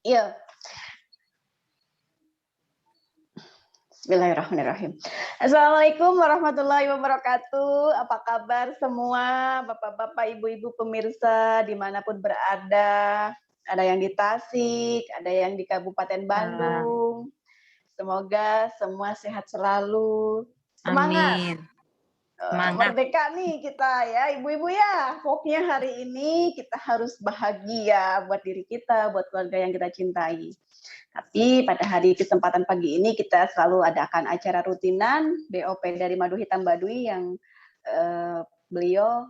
Iya. Bismillahirrahmanirrahim. Assalamualaikum warahmatullahi wabarakatuh. Apa kabar semua Bapak-bapak, Ibu-ibu pemirsa dimanapun berada. Ada yang di Tasik, ada yang di Kabupaten Bandung. Semoga semua sehat selalu. Semangat. Amin. Semangat. Merdeka nih kita ya, ibu-ibu ya. Pokoknya hari ini kita harus bahagia buat diri kita, buat keluarga yang kita cintai. Tapi pada hari kesempatan pagi ini kita selalu adakan acara rutinan BOP dari Madu Hitam Baduy yang beliau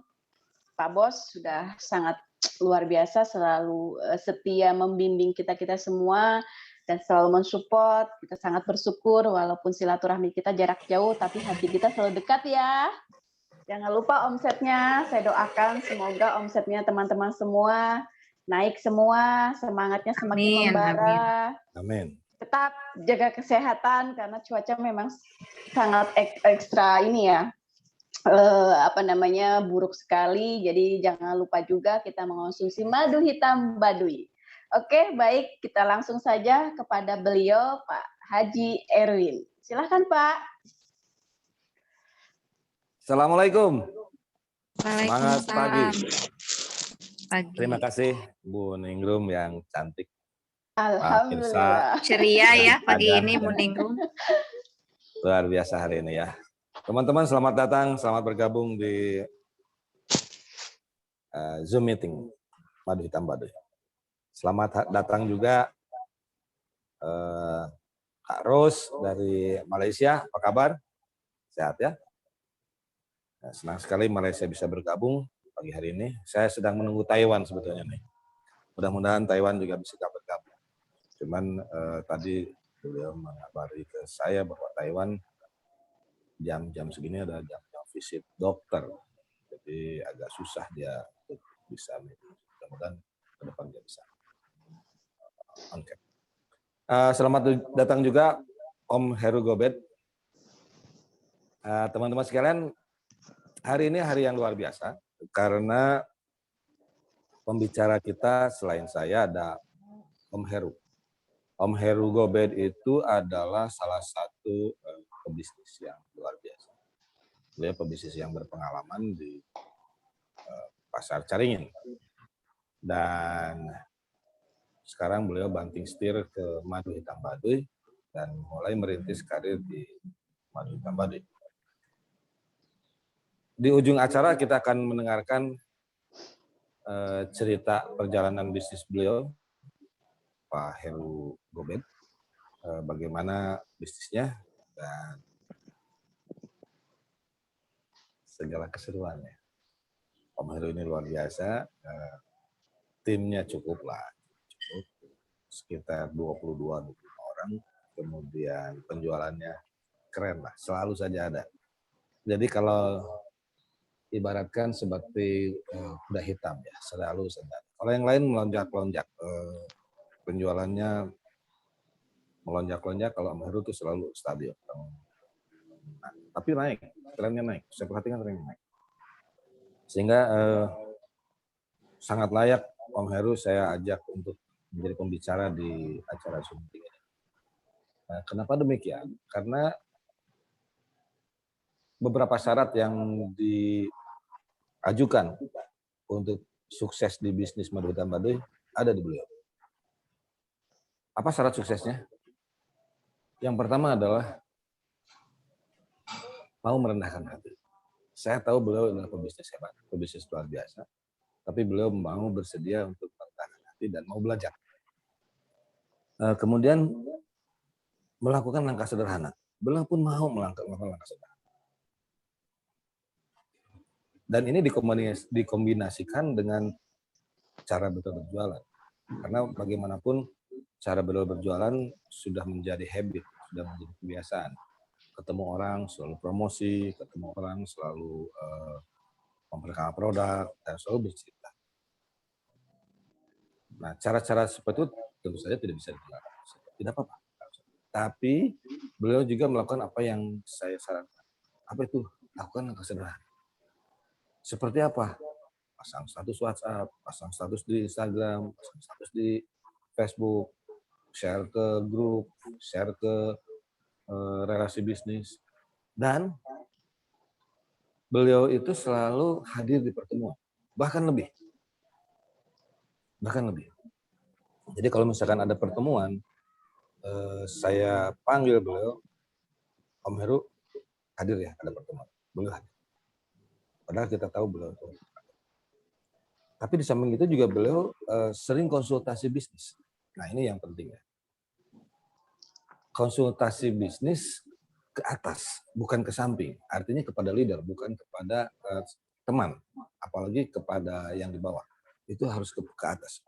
Pak Bos sudah sangat luar biasa, selalu setia membimbing kita semua dan selalu mensupport. Kita sangat bersyukur walaupun silaturahmi kita jarak jauh, tapi hati kita selalu dekat ya. Jangan lupa omsetnya, saya doakan semoga omsetnya teman-teman semua naik semua, semangatnya semakin membara. Amin. Tetap jaga kesehatan karena cuaca memang sangat ekstra ini ya, buruk sekali. Jadi jangan lupa juga kita mengonsumsi madu hitam Baduy. Oke, baik, kita langsung saja kepada beliau Pak Haji Erwin. Silakan Pak. Assalamualaikum. Semangat pagi. Terima kasih Bu Ningrum yang cantik. Alhamdulillah. Ceria ya pagi ini Bu Ningrum. Luar biasa hari ini ya. Teman-teman selamat datang, selamat bergabung di Zoom meeting Madu Hitam Baduy. Selamat datang juga Kak Ros dari Malaysia. Apa kabar? Sehat ya? Nah, senang sekali Malaysia bisa bergabung pagi hari ini. Saya sedang menunggu Taiwan sebetulnya nih. Mudah-mudahan Taiwan juga bisa bergabung. Cuman tadi beliau mengabari ke saya bahwa Taiwan jam-jam segini ada jam-jam visit dokter. Jadi agak susah dia untuk bisa meeting. Mudah-mudahan ke depan dia bisa. Oke. Selamat datang juga Om Heru Gobet. Teman-teman sekalian, hari ini hari yang luar biasa karena pembicara kita selain saya ada Om Heru. Om Heru Gobet itu adalah salah satu pebisnis yang luar biasa. Beliau pebisnis yang berpengalaman di pasar Caringin. Dan sekarang beliau banting setir ke Madu Hitam Baduy dan mulai merintis karir di Madu Hitam Baduy. Di ujung acara kita akan mendengarkan cerita perjalanan bisnis beliau, Pak Heru Gobet, bagaimana bisnisnya dan segala keseruannya. Om Heru ini luar biasa, timnya cukup sekitar 22 orang, kemudian penjualannya keren lah, selalu saja ada. Jadi kalau ibaratkan seperti kuda hitam ya, selalu saja. Kalau yang lain melonjak-lonjak, penjualannya melonjak-lonjak, kalau Om Heru itu selalu stabil. Nah, tapi naik, trennya naik. Saya perhatikan trennya naik. Sehingga sangat layak Om Heru saya ajak untuk menjadi pembicara di acara Zoom ini. Nah, kenapa demikian? Karena beberapa syarat yang diajukan untuk sukses di bisnis Madu Hitam Baduy ada di beliau. Apa syarat suksesnya? Yang pertama adalah mau merendahkan hati. Saya tahu beliau adalah pebisnis hebat, pebisnis luar biasa, tapi beliau mau bersedia untuk merendahkan hati dan mau belajar. Kemudian melakukan langkah sederhana. Beliau pun mau melakukan langkah sederhana. Dan ini dikombinasikan dengan cara beliau berjualan. Karena bagaimanapun cara beliau berjualan sudah menjadi habit, sudah menjadi kebiasaan. Ketemu orang selalu promosi, ketemu orang selalu memperkenalkan produk, dan selalu bercerita. Nah, cara-cara seperti itu tentu saja tidak bisa dilarang. Tidak apa-apa. Tapi beliau juga melakukan apa yang saya sarankan. Apa itu? Lakukan langkah sederhana. Seperti apa? Pasang status WhatsApp, pasang status di Instagram, pasang status di Facebook, share ke grup, share ke relasi bisnis, dan beliau itu selalu hadir di pertemuan, bahkan lebih. Jadi kalau misalkan ada pertemuan, saya panggil beliau, Om Heru hadir ya, ada pertemuan. Beliau hadir. Padahal kita tahu beliau itu. Tapi di samping itu juga beliau sering konsultasi bisnis. Nah ini yang penting ya. Konsultasi bisnis ke atas, bukan ke samping. Artinya kepada leader, bukan kepada teman. Apalagi kepada yang di bawah. Itu harus ke atas.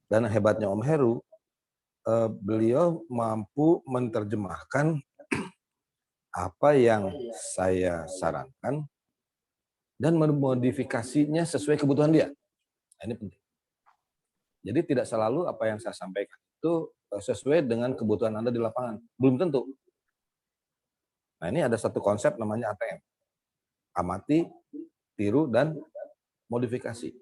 Dan hebatnya Om Heru, beliau mampu menerjemahkan apa yang saya sarankan dan memodifikasinya sesuai kebutuhan dia. Nah, ini penting. Jadi tidak selalu apa yang saya sampaikan itu sesuai dengan kebutuhan Anda di lapangan. Belum tentu. Nah ini ada satu konsep namanya ATM. Amati, tiru, dan modifikasi.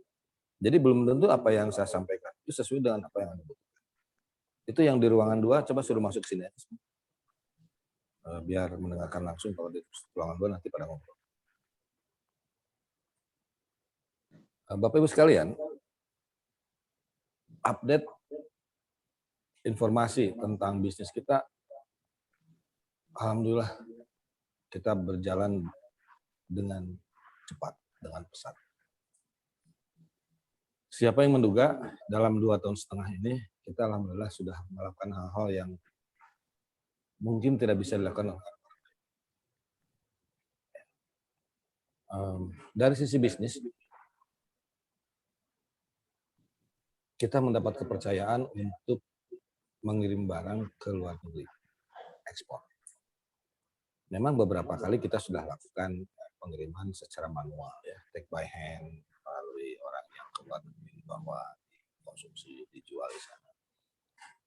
Jadi belum tentu apa yang saya sampaikan itu sesuai dengan apa yang Anda butuhkan. Itu yang di ruangan 2, coba suruh masuk sini. Biar mendengarkan langsung, kalau di ruangan 2 nanti pada ngobrol. Bapak Ibu sekalian, update informasi tentang bisnis kita, alhamdulillah kita berjalan dengan cepat, dengan pesat. Siapa yang menduga dalam 2,5 tahun ini kita alhamdulillah sudah melakukan hal-hal yang mungkin tidak bisa dilakukan oleh orang. Dari sisi bisnis, kita mendapat kepercayaan untuk mengirim barang ke luar negeri, ekspor. Memang beberapa kali kita sudah lakukan pengiriman secara manual, ya, take by hand, melalui orang yang ke luar negeri, bahwa dikonsumsi, dijual di sana.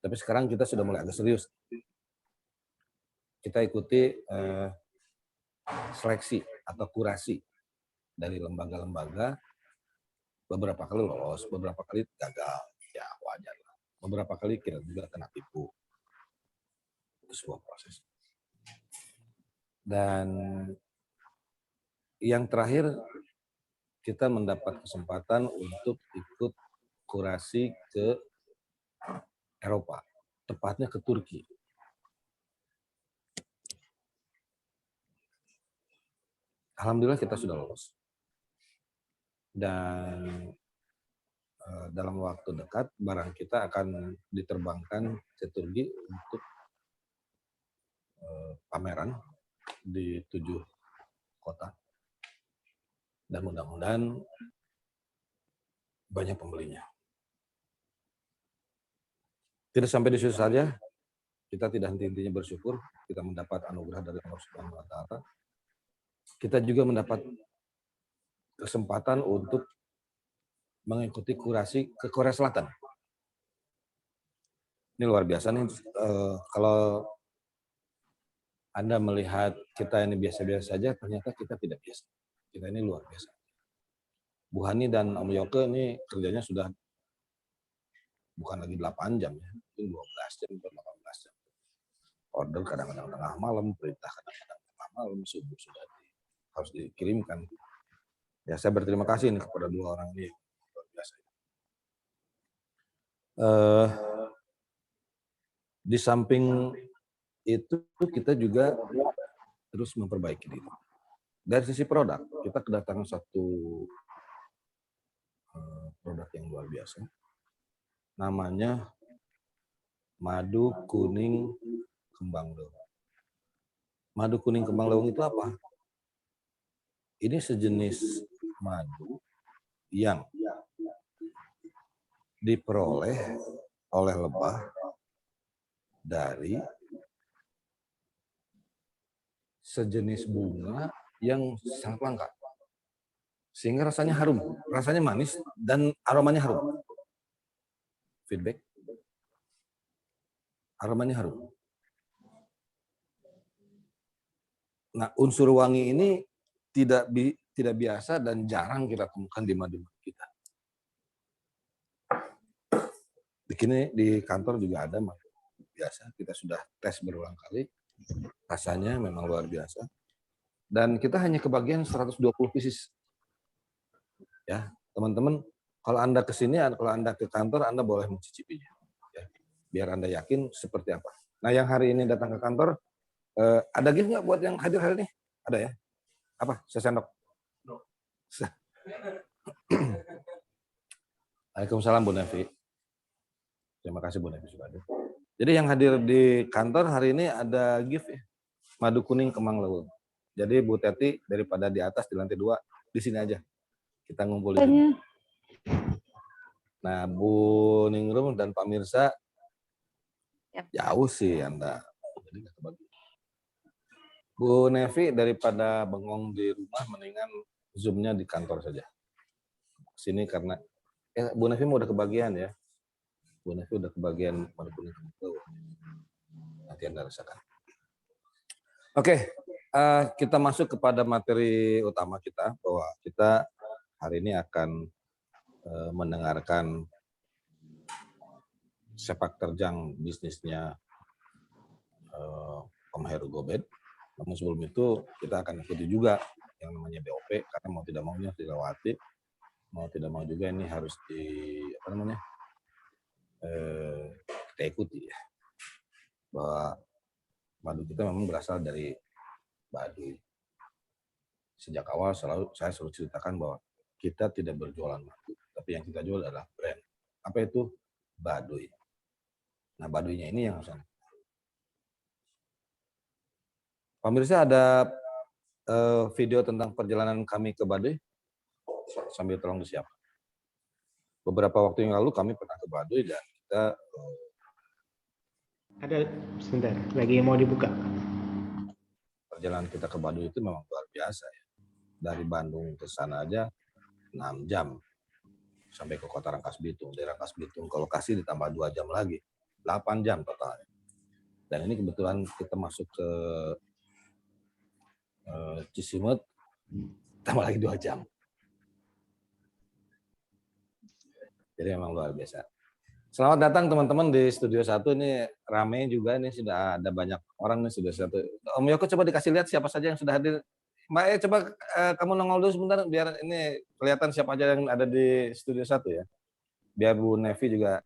Tapi sekarang kita sudah mulai agak serius. Kita ikuti seleksi atau kurasi dari lembaga-lembaga. Beberapa kali lolos, beberapa kali gagal, ya wajar lah. Beberapa kali kita juga kena tipu. Itu sebuah proses. Dan yang terakhir, kita mendapat kesempatan untuk ikut kurasi ke Eropa, tepatnya ke Turki. Alhamdulillah kita sudah lolos. Dan dalam waktu dekat barang kita akan diterbangkan ke Turki untuk pameran di 7 kota. Dan mudah-mudahan banyak pembelinya. Tidak sampai di situ saja, kita tidak henti-hentinya bersyukur, kita mendapat anugerah dari Allah Subhanahu wa Ta'ala. Kita juga mendapat kesempatan untuk mengikuti kurasi ke Korea Selatan. Ini luar biasa nih, kalau Anda melihat kita ini biasa-biasa saja, ternyata kita tidak biasa. Kita ini luar biasa. Bu Hani dan Om Yoke ini kerjanya sudah bukan lagi 8 jam, ya, mungkin 12 jam atau 18 jam. Order kadang-kadang tengah malam, perintah kadang-kadang tengah malam, subuh sudah harus dikirimkan. Ya, saya berterima kasih nih kepada 2 orang ini, luar biasa. Di samping itu kita juga terus memperbaiki diri. Dari sisi produk, kita kedatangan satu produk yang luar biasa. Namanya madu kuning kembang lewung. Madu kuning kembang lewung itu apa? Ini sejenis madu yang diperoleh oleh lebah dari sejenis bunga yang sangat langka. Sehingga rasanya harum, rasanya manis, dan aromanya harum. Feedback. Aromanya harum. Nah, unsur wangi ini tidak biasa dan jarang kita temukan di madu kita. di kantor juga ada biasa. Kita sudah tes berulang kali. Rasanya memang luar biasa. Dan kita hanya kebagian 120 pieces. Ya, teman-teman, kalau Anda ke sini, kalau Anda ke kantor, Anda boleh mencicipinya. Ya, biar Anda yakin seperti apa. Nah, yang hari ini datang ke kantor, ada gift nggak buat yang hadir hari ini? Ada ya? Apa? Sesendok. Waalaikumsalam Bu Nevi. Terima kasih Bu Nevi sudah hadir. Jadi yang hadir di kantor hari ini ada gift ya. Madu kuning Kemang Leweng. Jadi Bu Teti daripada di atas di lantai 2 di sini aja. Kita ngumpul di sini. Nah, Bu Ningrum dan Pak Mirsa jauh sih Anda. Jadi nggak kebagi. Bu Nevi daripada bengong di rumah mendingan Zoom-nya di kantor saja. Sini karena Bu Nevi mau udah kebagian ya. Bu Nevi udah kebagian madu kuning Kemang Leweng. Nanti Anda rasakan. Oke. Kita masuk kepada materi utama kita, bahwa kita hari ini akan mendengarkan sepak terjang bisnisnya Om Heru Gobet. Namun sebelum itu kita akan ikuti juga yang namanya BOP, karena mau tidak maunya dilewati, mau tidak mau juga ini harus kita ikuti ya, bahwa madu kita memang berasal dari Baduy. Sejak awal saya selalu ceritakan bahwa kita tidak berjualan madu, tapi yang kita jual adalah brand. Apa itu? Baduy. Nah, Baduynya ini yang harus pemirsa, ada video tentang perjalanan kami ke Baduy, sambil tolong disiapkan. Beberapa waktu yang lalu kami pernah ke Baduy dan kita ada sebentar, lagi mau dibuka. Perjalanan kita ke Baduy itu memang luar biasa ya. Dari Bandung ke sana aja 6 jam sampai ke kota Rangkas Bitung. Dari Rangkas Bitung ke lokasi ditambah 2 jam lagi, 8 jam total. Dan ini kebetulan kita masuk ke Cisimut, tambah lagi 2 jam. Jadi memang luar biasa. Selamat datang teman-teman di Studio 1, ini rame juga, ini sudah ada banyak orang nih Studio 1. Om Yoko coba dikasih lihat siapa saja yang sudah hadir. Mbak coba kamu nongol dulu sebentar biar ini kelihatan siapa aja yang ada di Studio 1 ya. Biar Bu Nevi juga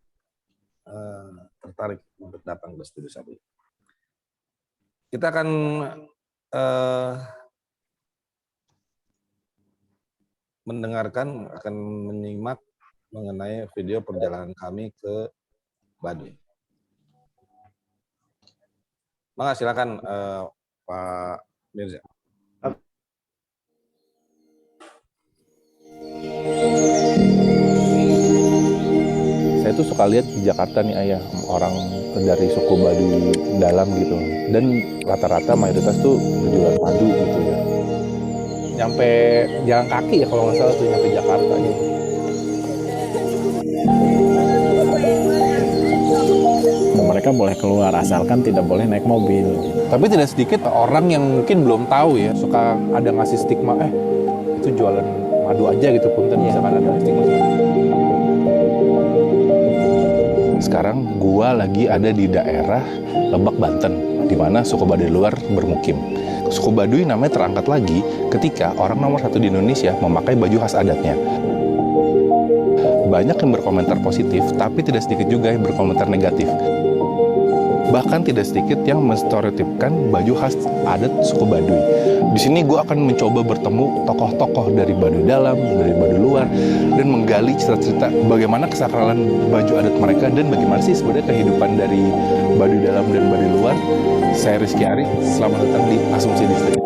tertarik untuk datang ke Studio 1. Kita akan akan menyimak mengenai video perjalanan kami ke Baduy. Maka silakan Pak Mirza. Saya tuh suka lihat di Jakarta nih ayah, orang dari suku Baduy dalam gitu, dan rata-rata mayoritas tuh berjualan madu gitu ya. Nyampe jalan kaki ya kalau nggak salah tuh, nyampe Jakarta gitu. Mereka boleh keluar asalkan tidak boleh naik mobil. Tapi tidak sedikit orang yang mungkin belum tahu ya, suka ada ngasih stigma, itu jualan madu aja gitu, punten misalkan ada stigma. Sekarang gua lagi ada di daerah Lebak, Banten, di mana suku Baduy luar bermukim. Suku Baduy namanya terangkat lagi ketika orang nomor 1 di Indonesia memakai baju khas adatnya. Banyak yang berkomentar positif, tapi tidak sedikit juga yang berkomentar negatif. Bahkan tidak sedikit yang menstereotipkan baju khas adat suku Baduy. Di sini gue akan mencoba bertemu tokoh-tokoh dari Baduy dalam, dari Baduy luar, dan menggali cerita-cerita bagaimana kesakralan baju adat mereka dan bagaimana sih sebenarnya kehidupan dari Baduy dalam dan Baduy luar. Saya Rizky Ari, selamat datang di Asumsi Distrik.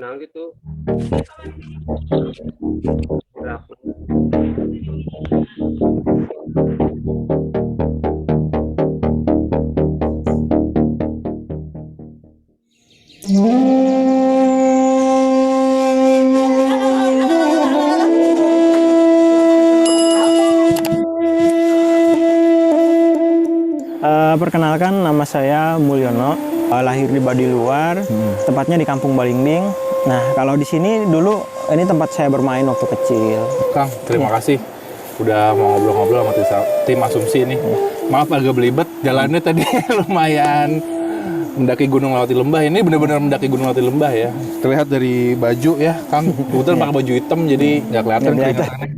Nah gitu. Perkenalkan, nama saya Mulyono. lahir di Baduy Luar, tepatnya di Kampung Balingding. Nah, kalau di sini dulu ini tempat saya bermain waktu kecil. Kang, terima kasih udah mau ngobrol-ngobrol sama tim Asumsi ini. Maaf agak belibet, jalannya tadi lumayan mendaki gunung lewati lembah. Ini benar-benar mendaki gunung lewati lembah ya. Terlihat dari baju ya, Kang. Kebetulan pakai baju hitam jadi nggak kelihatan keringatannya.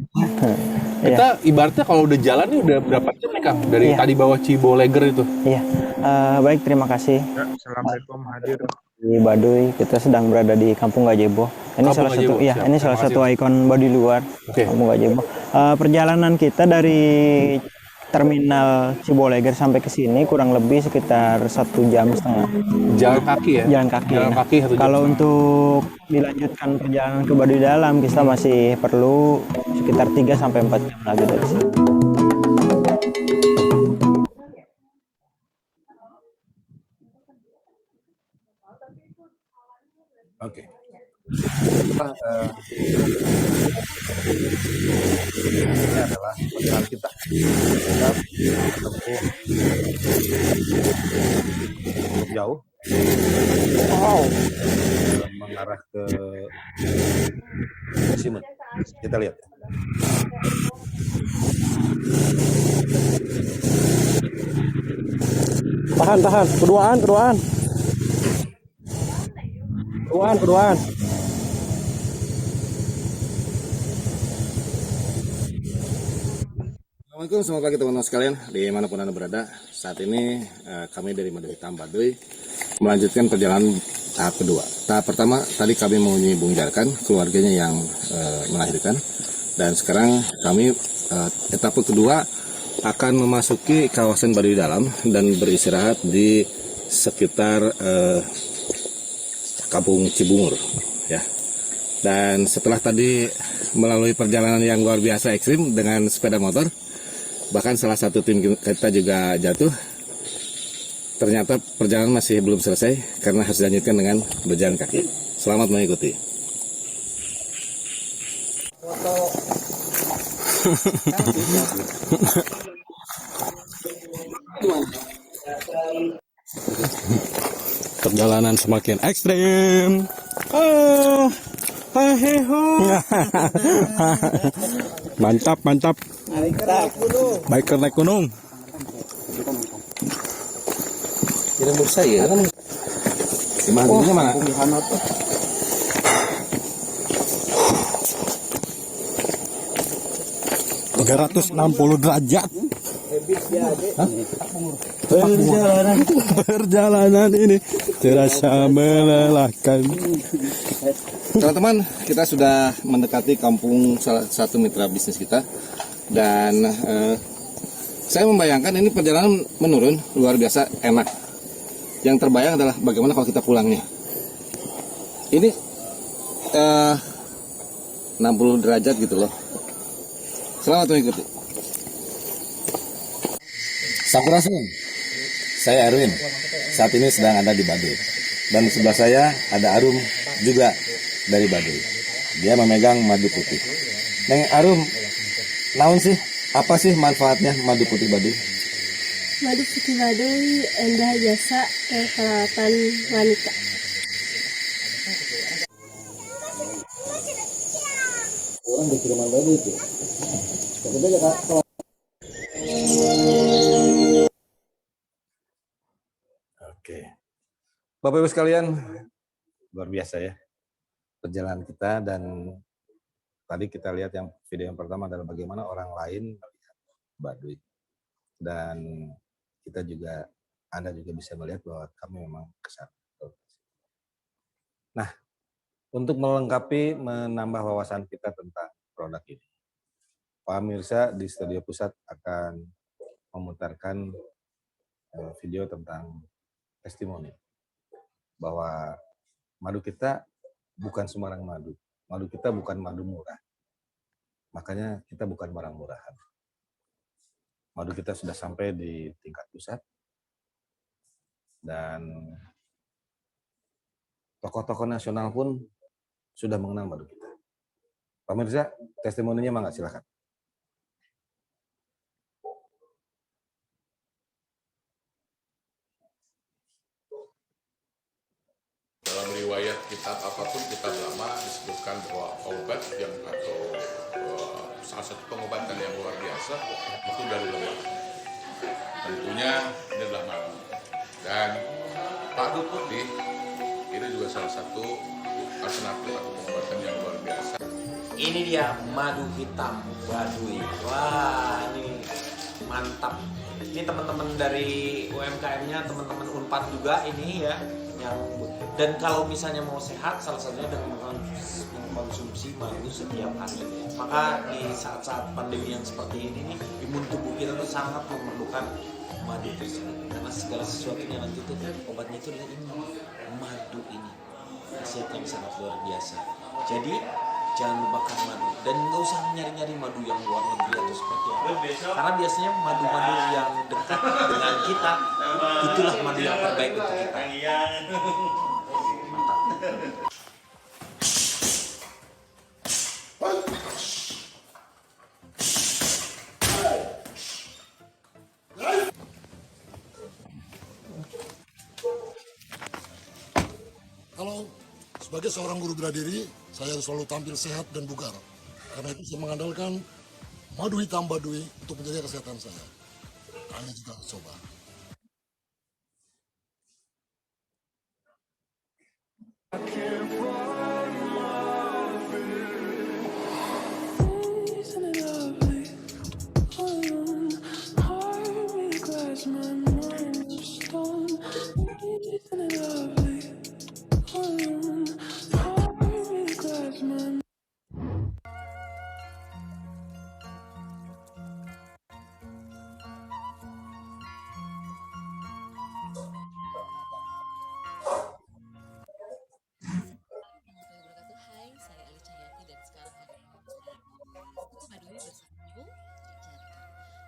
Kita ibaratnya kalau udah jalan nih udah berapa jam nih, Kang? Dari tadi bawa Ciboleger itu. Iya, baik, terima kasih. Assalamualaikum hadir. Di Baduy, kita sedang berada di Kampung Gajebo. Ini Kampung salah satu, Gajebo, ya, siap. ini salah Terima satu kasih. ikon Baduy Luar, Kampung Gajebo. Perjalanan kita dari terminal Ciboleger sampai ke sini kurang lebih sekitar 1,5 jam. Jalan kaki ya? Jalan kaki. Jalan Nah, kaki 1 jam. kalau untuk dilanjutkan perjalanan ke Baduy Dalam, kita masih perlu sekitar 3 sampai 4 jam lagi dari sini. Oke. Ini adalah perjalanan kita. Kita menempuh cukup jauh. Mengarah ke Simut. Kita lihat. Tahan, keduaan. Keduaan. Assalamualaikum, selamat pagi teman-teman sekalian dimanapun Anda berada. Saat ini kami dari Madu Hitam Baduy melanjutkan perjalanan tahap kedua. Tahap pertama tadi kami menyibungjarkan keluarganya yang melahirkan, dan sekarang kami etapa kedua akan memasuki kawasan Baduy Dalam dan beristirahat di sekitar Kampung Cibungur ya. Dan setelah tadi melalui perjalanan yang luar biasa ekstrim dengan sepeda motor, bahkan salah satu tim kita juga jatuh, ternyata perjalanan masih belum selesai karena harus dilanjutkan dengan berjalan kaki. Selamat mengikuti. Perjalanan semakin ekstrim. Mantap. Biker naik gunung. Kira bursa ya kan? Dimana mana? 360 derajat. Perjalanan ini terasa melelahkan. Teman-teman, kita sudah mendekati kampung salah satu mitra bisnis kita, dan saya membayangkan ini perjalanan menurun luar biasa enak. Yang terbayang adalah bagaimana kalau kita pulangnya. Ini 60 derajat gitu loh. Selamat mengikuti. Sampurasun. Saya Erwin. Saat ini sedang ada di Baduy. Dan sebelah saya ada Arum juga dari Baduy. Dia memegang madu putih. Neng Arum, naon sih? Apa sih manfaatnya madu putih Baduy? Madu putih Baduy endah jasa perawatan wanita. Orang di kiriman Baduy itu. Oke. Bapak Ibu sekalian, luar biasa ya perjalanan kita. Dan tadi kita lihat yang video yang pertama adalah bagaimana orang lain melihat Baduy, dan kita juga, Anda juga bisa melihat bahwa kami memang kesana. Nah, untuk melengkapi, menambah wawasan kita tentang produk ini, Pak Mirsa di Studio Pusat akan memutarkan video tentang testimoni bahwa madu kita bukan sembarang madu. Madu kita bukan madu murah. Makanya kita bukan barang murahan. Madu kita sudah sampai di tingkat pusat, dan tokoh-tokoh nasional pun sudah mengenal madu kita. Pak Mirza, testimoninya mangga, silakan. setiap kitab apapun, kitab lama disebutkan bahwa obat yang atau salah satu pengobatan yang luar biasa itu dari lebah. Tentunya ini adalah madu. Dan madu putih ini juga salah satu alternatif atau pengobatan yang luar biasa. Ini dia madu hitam Baduy. Wah, ini mantap. Ini teman-teman dari UMKM-nya, teman-teman Unpad juga ini ya. Dan kalau misalnya mau sehat, salah satunya dengan mengkonsumsi madu setiap hari. Maka di saat-saat pandemi yang seperti ini nih, imun tubuh kita tuh sangat memerlukan madu tersebut. Karena segala sesuatunya nanti tuh obatnya itu adalah ini, madu ini. Khasiat yang sangat luar biasa. Jadi jangan lupakan madu dan nggak usah nyari-nyari madu yang luar negeri atau seperti apa. Karena biasanya madu-madu yang dekat dengan kita itulah madu yang terbaik untuk kita. Mantap. Kalau sebagai seorang guru bela diri, saya selalu tampil sehat dan bugar. Karena itu saya mengandalkan madu hitam Baduy untuk menjaga kesehatan saya. Kalian juga coba.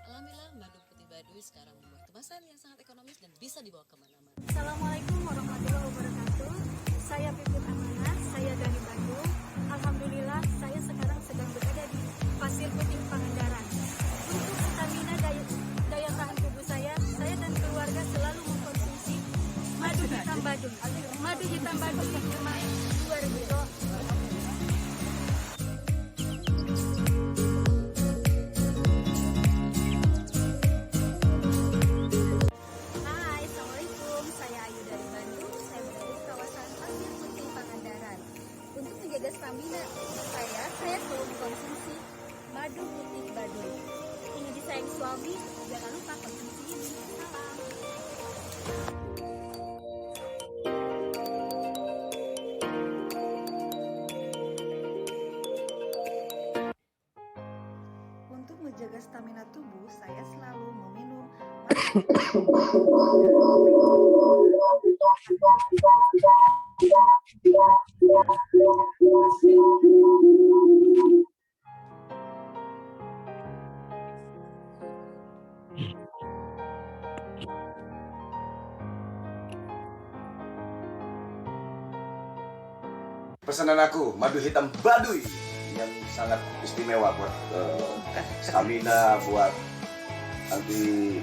Alhamdulillah madu putih Baduy sekarang membuat kemasan yang sangat ekonomis dan bisa dibawa kemana-mana. Assalamualaikum warahmatullahi wabarakatuh. Saya Pipit Amanah, saya dari Bandung. Alhamdulillah saya sekarang sedang berada di Pasir Putih Pangandaran. Untuk stamina daya tahan tubuh saya dan keluarga selalu mengkonsumsi madu hitam Baduy. Madu hitam Baduy memang luar biasa. Stamina saya selalu mengkonsumsi madu putih Baduy. Ingin disayang suami, jangan lupa konsumsi ini. Salam. Untuk menjaga stamina tubuh, saya selalu meminum pesanan aku madu hitam Baduy yang sangat istimewa buat stamina, buat anti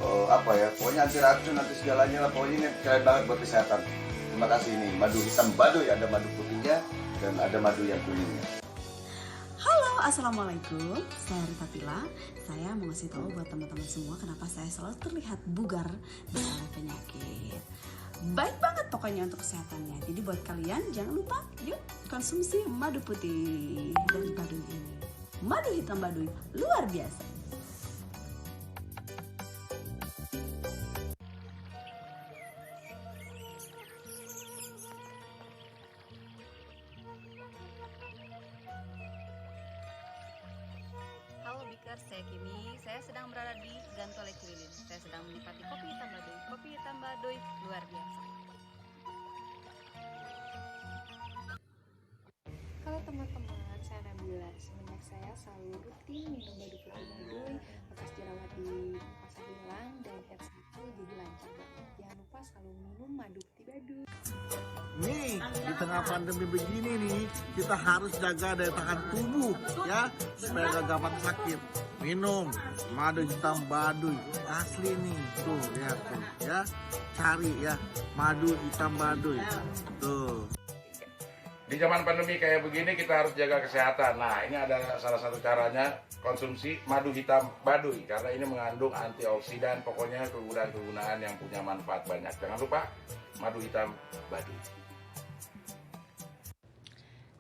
pokoknya anti racun, anti segalanya lah, pokoknya ini keren banget buat kesehatan. Terima kasih. Ini madu hitam Baduy, ada madu putihnya dan ada madu yang kuningnya. Halo, assalamualaikum. Saya Rita Tila. Saya mau ngasih tahu buat teman-teman semua kenapa saya selalu terlihat bugar dan ada penyakit. Baik banget pokoknya untuk kesehatannya. Jadi buat kalian jangan lupa, yuk konsumsi madu putih dari Baduy ini. Madu hitam Baduy luar biasa. Halo Bikers, saya Kimi. Saya sedang berada di Gantole Cililin. Saya sedang menikmati kopi hitam Baduy. Kopi hitam Baduy luar biasa. Halo teman-teman, saya Nabila. Semenjak saya selalu rutin minum madu putih Baduy, bekas jerawat di masa hilang dan hair cycle jadi lancar banget. Jangan lupa selalu minum madu putih Baduy. Nih, di tengah pandemi begini nih, kita harus jaga daya tahan tubuh ya, supaya gak gampang sakit. Minum madu hitam Baduy, asli nih, tuh lihat tuh ya, cari ya, madu hitam Baduy, tuh. Di zaman pandemi kayak begini kita harus jaga kesehatan. Nah, ini ada salah satu caranya konsumsi madu hitam baduy karena ini mengandung antioksidan, pokoknya kegunaan-kegunaan yang punya manfaat banyak. Jangan lupa madu hitam baduy.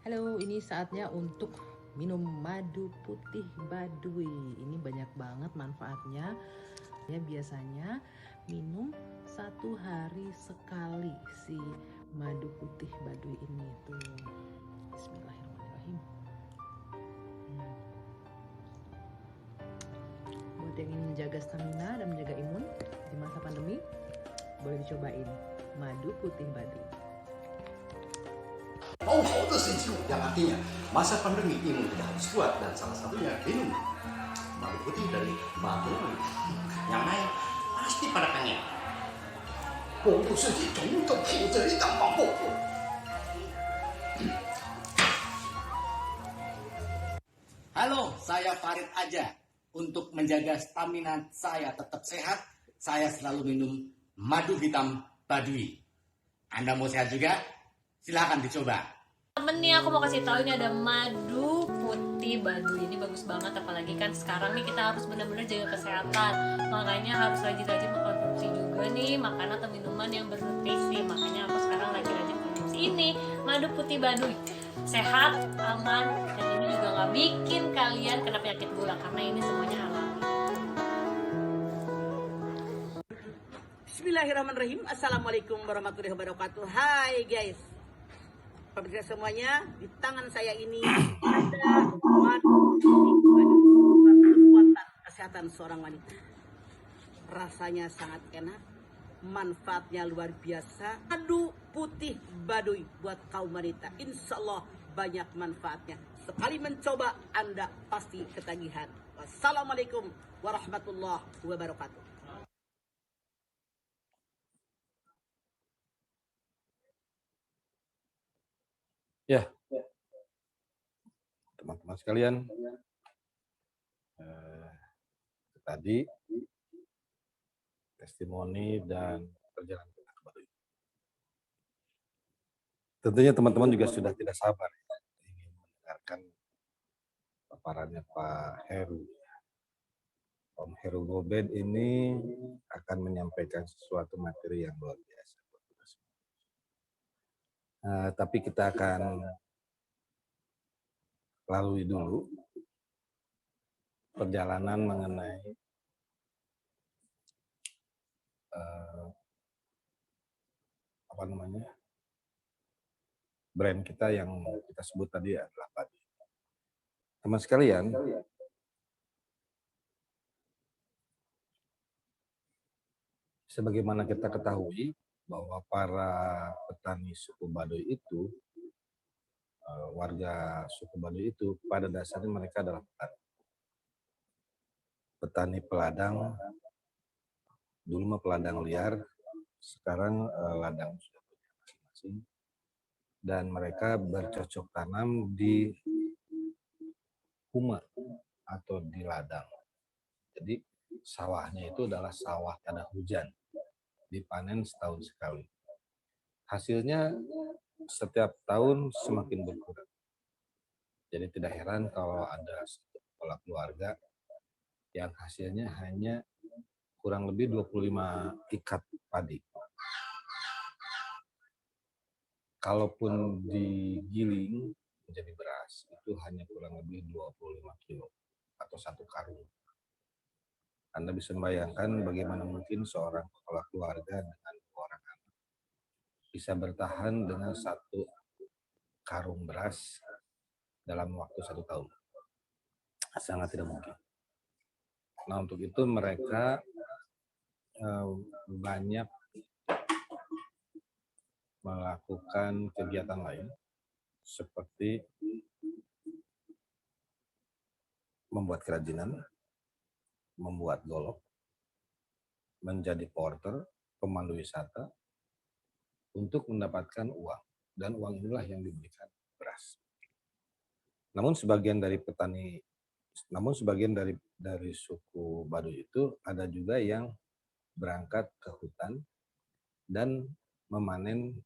Halo, ini saatnya untuk minum madu putih baduy. Ini banyak banget manfaatnya. Ya, biasanya minum 1 hari sekali si madu putih baduy ini tuh. Bismillahirrahmanirrahim. Buat yang ingin menjaga stamina dan menjaga imun di masa pandemi, boleh dicobain madu putih baduy. 好好的身体，yang artinya masa pandemi imun kita harus kuat dan salah satunya minum madu putih dari baduy. Yang lain pasti pada pengen. 我不是以种种品质一等保护。Halo, saya Farid Aja. Untuk menjaga stamina saya tetap sehat, saya selalu minum madu hitam baduy. Anda mau sehat juga? Silahkan dicoba. Temen nih, aku mau kasih tahu ini ada madu putih baduy. Ini bagus banget, apalagi kan sekarang nih kita harus benar-benar jaga kesehatan. Makanya harus rajin-rajin mengkonsumsi juga nih makanan atau minuman yang bernutrisi. Makanya aku sekarang rajin-rajin konsumsi ini madu putih baduy. Sehat, aman, dan ini juga nggak bikin kalian kena penyakit gula karena ini semuanya alami. Bismillahirrahmanirrahim. Assalamualaikum warahmatullahi wabarakatuh. Hai guys, pemirsa semuanya, di tangan saya ini ada madu kekuatan kesehatan seorang wanita. Rasanya sangat enak, manfaatnya luar biasa. Madu putih baduy buat kaum wanita, insya Allah banyak manfaatnya. Sekali mencoba Anda pasti ketagihan. Wassalamualaikum warahmatullahi wabarakatuh. Ya, teman-teman sekalian, tadi testimoni dan perjalanan kita ke Baduy. Tentunya teman-teman juga sudah tidak sabar ya, ingin mendengarkan paparannya Pak Heru. Om Heru Gobed ini akan menyampaikan sesuatu materi yang luar biasa. Tapi kita akan lalui dulu perjalanan mengenai brand kita yang kita sebut tadi adalah Baduy. Teman sekalian, sebagaimana kita ketahui bahwa para petani suku Baduy itu, warga suku Baduy itu pada dasarnya mereka adalah petani. Petani peladang, dulu mah peladang liar, sekarang ladang sudah punya masing-masing. Dan mereka bercocok tanam di huma atau di ladang. Jadi sawahnya itu adalah sawah tanah hujan. Dipanen setahun sekali. Hasilnya setiap tahun semakin berkurang. Jadi tidak heran kalau ada satu kepala keluarga yang hasilnya hanya kurang lebih 25 ikat padi. Kalaupun digiling menjadi beras, itu hanya kurang lebih 25 kilo atau 1 karung. Anda bisa membayangkan bagaimana mungkin seorang kepala keluarga dengan 2 orang anak bisa bertahan dengan 1 karung beras dalam waktu 1 tahun. Sangat tidak mungkin. Nah, untuk itu mereka banyak melakukan kegiatan lain seperti membuat kerajinan, membuat golok, menjadi porter, pemandu wisata, untuk mendapatkan uang. Dan uang inilah yang diberikan beras. Namun sebagian dari petani, dari suku Baduy itu ada juga yang berangkat ke hutan dan memanen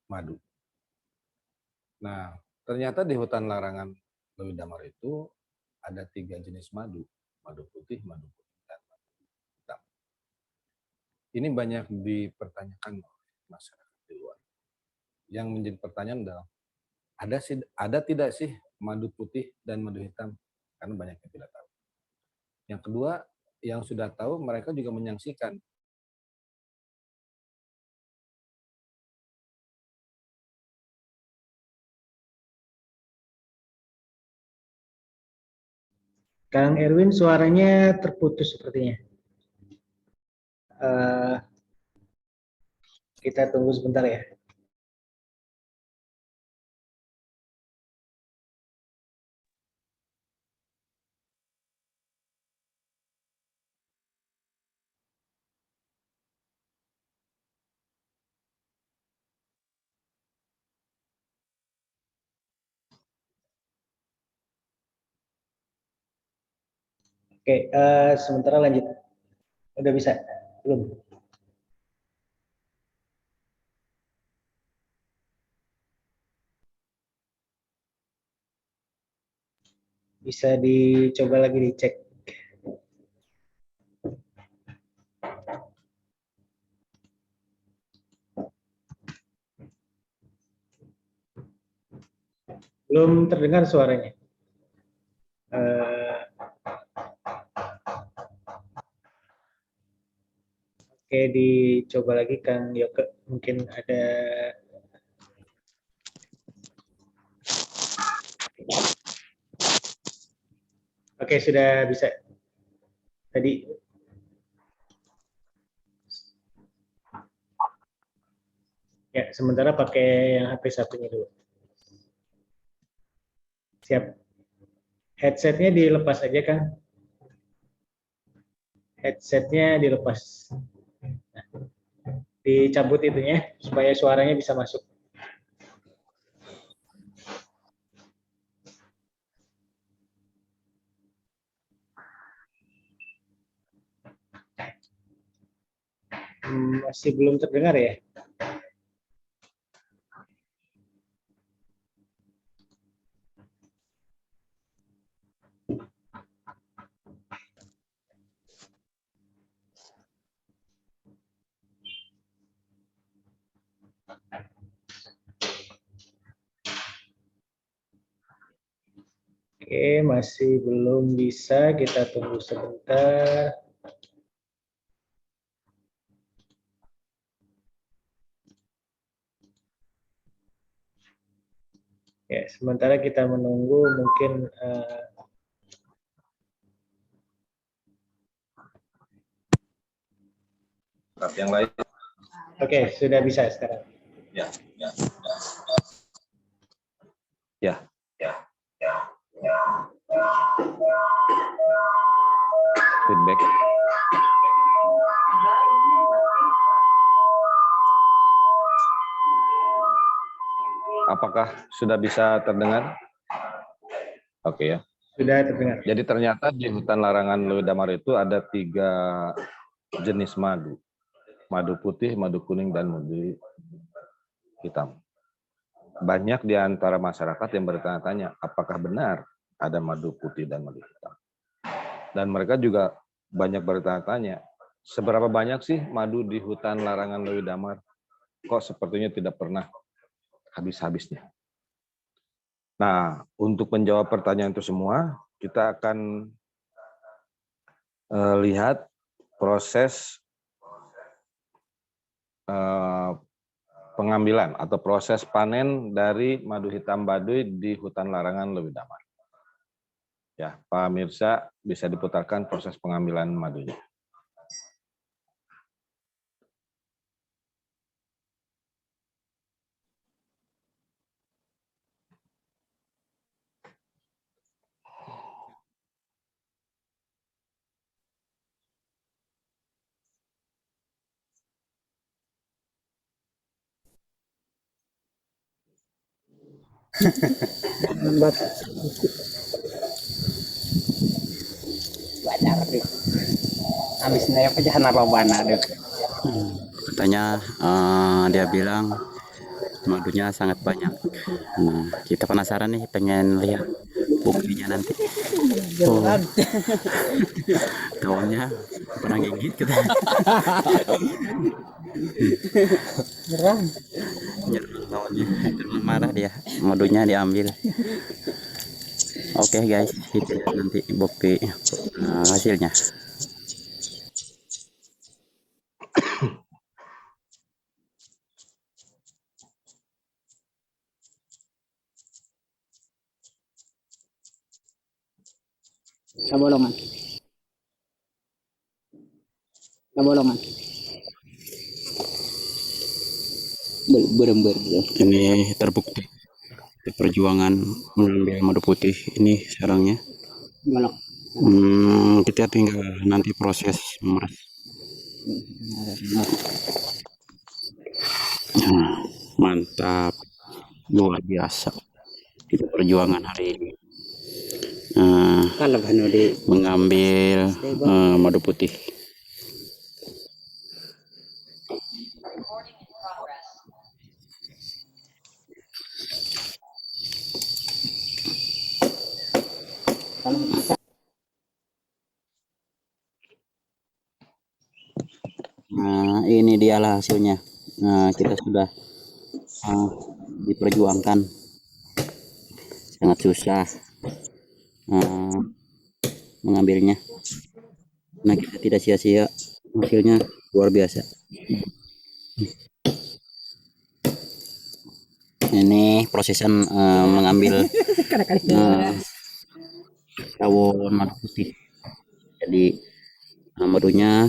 madu. Nah, ternyata di hutan larangan Lewi Damar itu ada 3 jenis madu. Madu putih, madu kuning, dan madu hitam. Ini banyak dipertanyakan oleh masyarakat di luar. Yang menjadi pertanyaan adalah, ada tidak sih madu putih dan madu hitam? Karena banyak yang tidak tahu. Yang kedua, yang sudah tahu mereka juga menyaksikan. Kang Erwin suaranya terputus sepertinya. Kita tunggu sebentar ya. Oke, sementara lanjut. Udah bisa? Belum? Bisa dicoba lagi dicek. Belum terdengar suaranya. Oke, dicoba lagi Kang Yoke. Mungkin ada. Oke, sudah bisa. Tadi. Ya, sementara pakai yang HP satunya dulu. Siap. Headsetnya dilepas aja, Kang. Headsetnya dilepas. Nah, dicabut itunya supaya suaranya bisa masuk. Masih belum terdengar ya? Oke, masih belum bisa. Kita tunggu sebentar. Ya, sementara kita menunggu mungkin yang lain. Oke, sudah bisa sekarang. Ya. Feedback. Apakah sudah bisa terdengar? Oke ya. Sudah terdengar. Jadi ternyata di hutan larangan Lewi Damar itu ada 3 jenis madu. Madu putih, madu kuning, dan madu hitam. Banyak di antara masyarakat yang bertanya-tanya, apakah benar ada madu putih dan madu hitam? Dan mereka juga banyak bertanya-tanya, seberapa banyak sih madu di hutan larangan Lewi Damar? Kok sepertinya tidak pernah habis-habisnya. Nah, untuk menjawab pertanyaan itu semua, kita akan lihat proses pengambilan atau proses panen dari madu hitam baduy di hutan larangan Lewi Damar. Ya, Pak Mirsa bisa diputarkan proses pengambilan madunya. Wajar deh. Habis naik aja apa bana deh. Katanya dia bilang madunya sangat banyak. Nah, kita penasaran nih, pengen lihat buktinya nanti. Oh, taunya pernah gigit kita. Nyerang. Nyerang taunya, terus marah dia, madunya diambil. Oke guys, kita lihat nanti bukti hasilnya. Sabolongan. Sabolongan. Berember. Ini terbukti perjuangan mengambil madu putih ini sarangnya. Golok. Kita tinggal nanti proses memeras. Mantap, luar biasa itu perjuangan hari ini. Mengambil madu putih. Nah, ini dialah hasilnya. Nah, kita sudah diperjuangkan, sangat susah mengambilnya. Nah, kita tidak sia-sia, hasilnya luar biasa. Ini prosesan mengambil tawon madu putih. Jadi madunya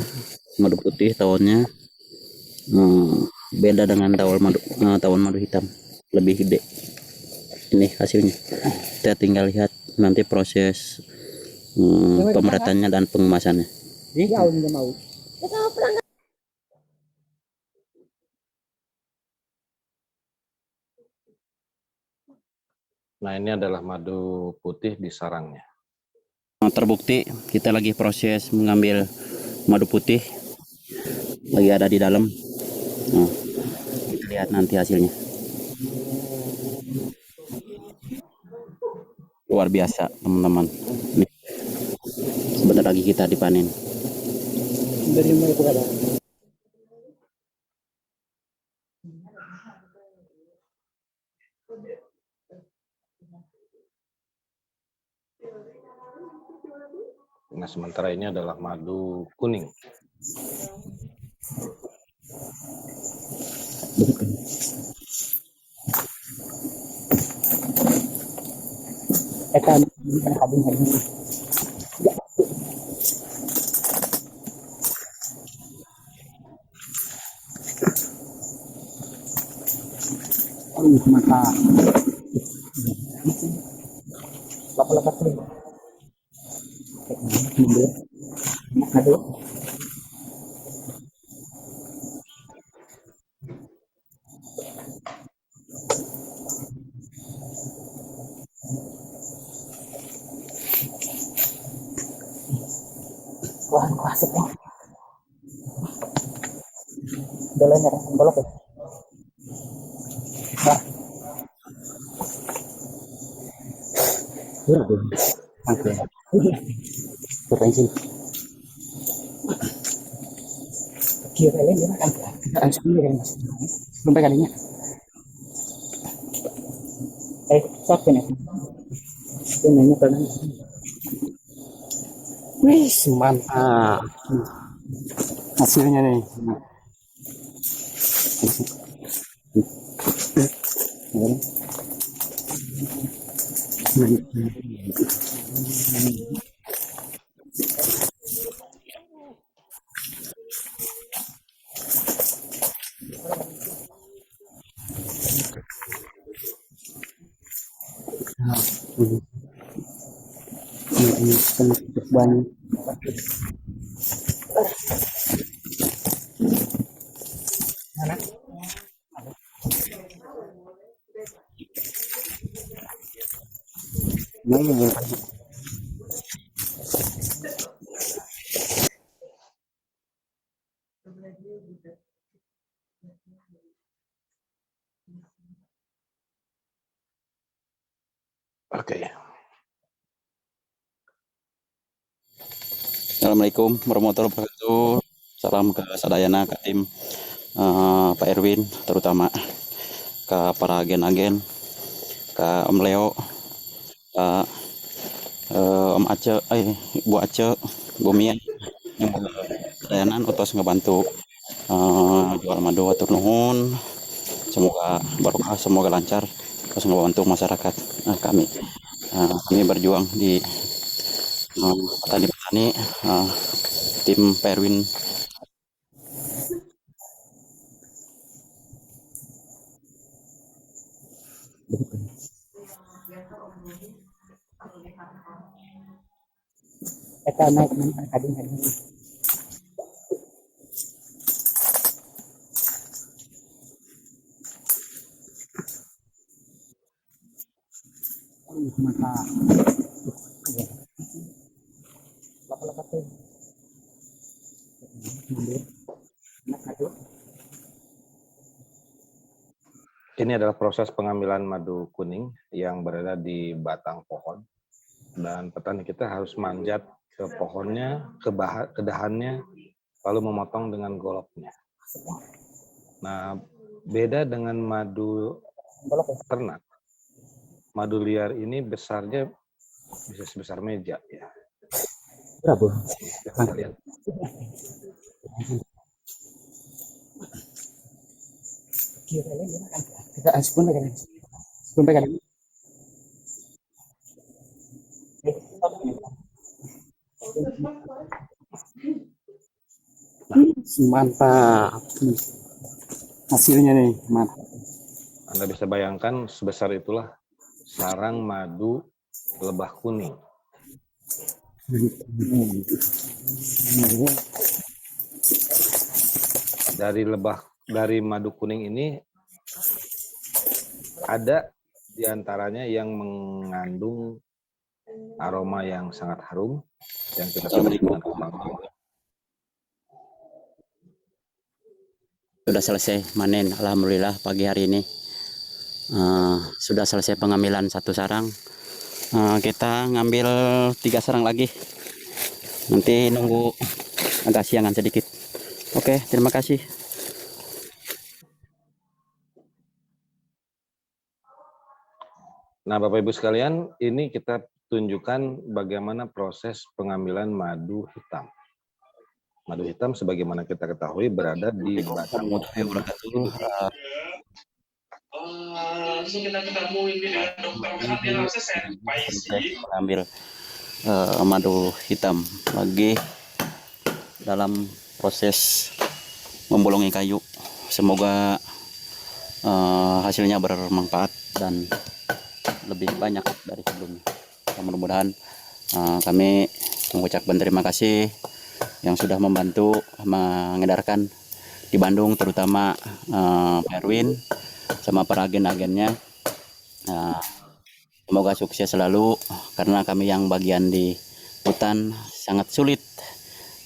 madu putih, tawonnya beda dengan tawon madu hitam, lebih gede. Ini hasilnya. Kita tinggal lihat nanti proses pemeratannya dan pengemasannya. Nah, ini adalah madu putih di sarangnya. Terbukti kita lagi proses mengambil madu putih, lagi ada di dalam. Nah, kita lihat nanti hasilnya. Luar biasa teman-teman. Sebentar lagi kita dipanen. Nah, sementara ini adalah madu kuning. Wah, sepi. Dalanya bolok ya. Oke. Potensi. Kira ini kan sebelum kan Mas. Sampai kalinya. Sok ini. Ini nanya pernah. Wih, mantap. Hasilnya nih. Banyak. Oke. Assalamualaikum warahmatullahi wabarakatuh. Salam ke sadayana, ke tim Pak Erwin, terutama ke para agen-agen, ke Om Leo, ke Om Ace, Bu Ace, Bu Mia, yang sadayanan utos ngebantu jual madu atur nuhun. Semoga barokah, semoga lancar, terus ngebantu masyarakat kami. Kami berjuang di petani-petani, tim Perwin. Kita naik kadang. Maka Ini adalah proses pengambilan madu kuning yang berada di batang pohon. Dan petani kita harus manjat ke pohonnya, ke dahannya, lalu memotong dengan goloknya. Nah, beda dengan madu ternak. Madu liar ini besarnya bisa sebesar meja ya. berapa? Kita lihat. Kita sepuluh kan? Sepuluh kan? Mantap. Hasilnya nih, mantap. Anda bisa bayangkan sebesar itulah sarang madu lebah kuning. Dari madu kuning ini ada diantaranya yang mengandung aroma yang sangat harum yang kita sebut dengan wangi. Sudah selesai manen, alhamdulillah pagi hari ini sudah selesai pengambilan satu sarang. Kita ngambil 3 sarang lagi. Nanti nunggu agak siangan sedikit. Oke, terima kasih. Nah, Bapak Ibu sekalian, ini kita tunjukkan bagaimana proses pengambilan madu hitam. Madu hitam sebagaimana kita ketahui berada di batang pohon. Mengambil madu hitam lagi dalam proses membolongi kayu. Semoga hasilnya bermanfaat dan lebih banyak dari sebelumnya. Mudah-mudahan kami mengucapkan terima kasih yang sudah membantu mengedarkan di Bandung, terutama Perwin sama para agen-agennya. Semoga sukses selalu, karena kami yang bagian di hutan sangat sulit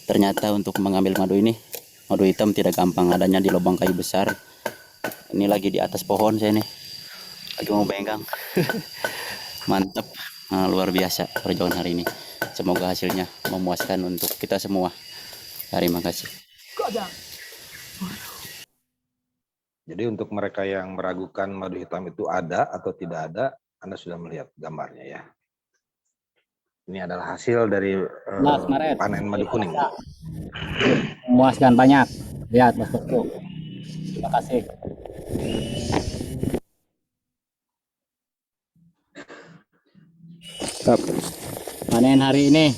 ternyata untuk mengambil madu ini. Madu hitam tidak gampang, adanya di lubang kayu besar. Ini lagi di atas pohon saya nih, lagi mau pegang. Mantap, luar biasa perjuangan hari ini. Semoga hasilnya memuaskan untuk kita semua. Terima kasih. Jadi untuk mereka yang meragukan madu hitam itu ada atau tidak ada, Anda sudah melihat gambarnya ya. Ini adalah hasil dari panen madu kuning. Memuaskan banyak. Lihat, bosku. Terima kasih. Panen hari ini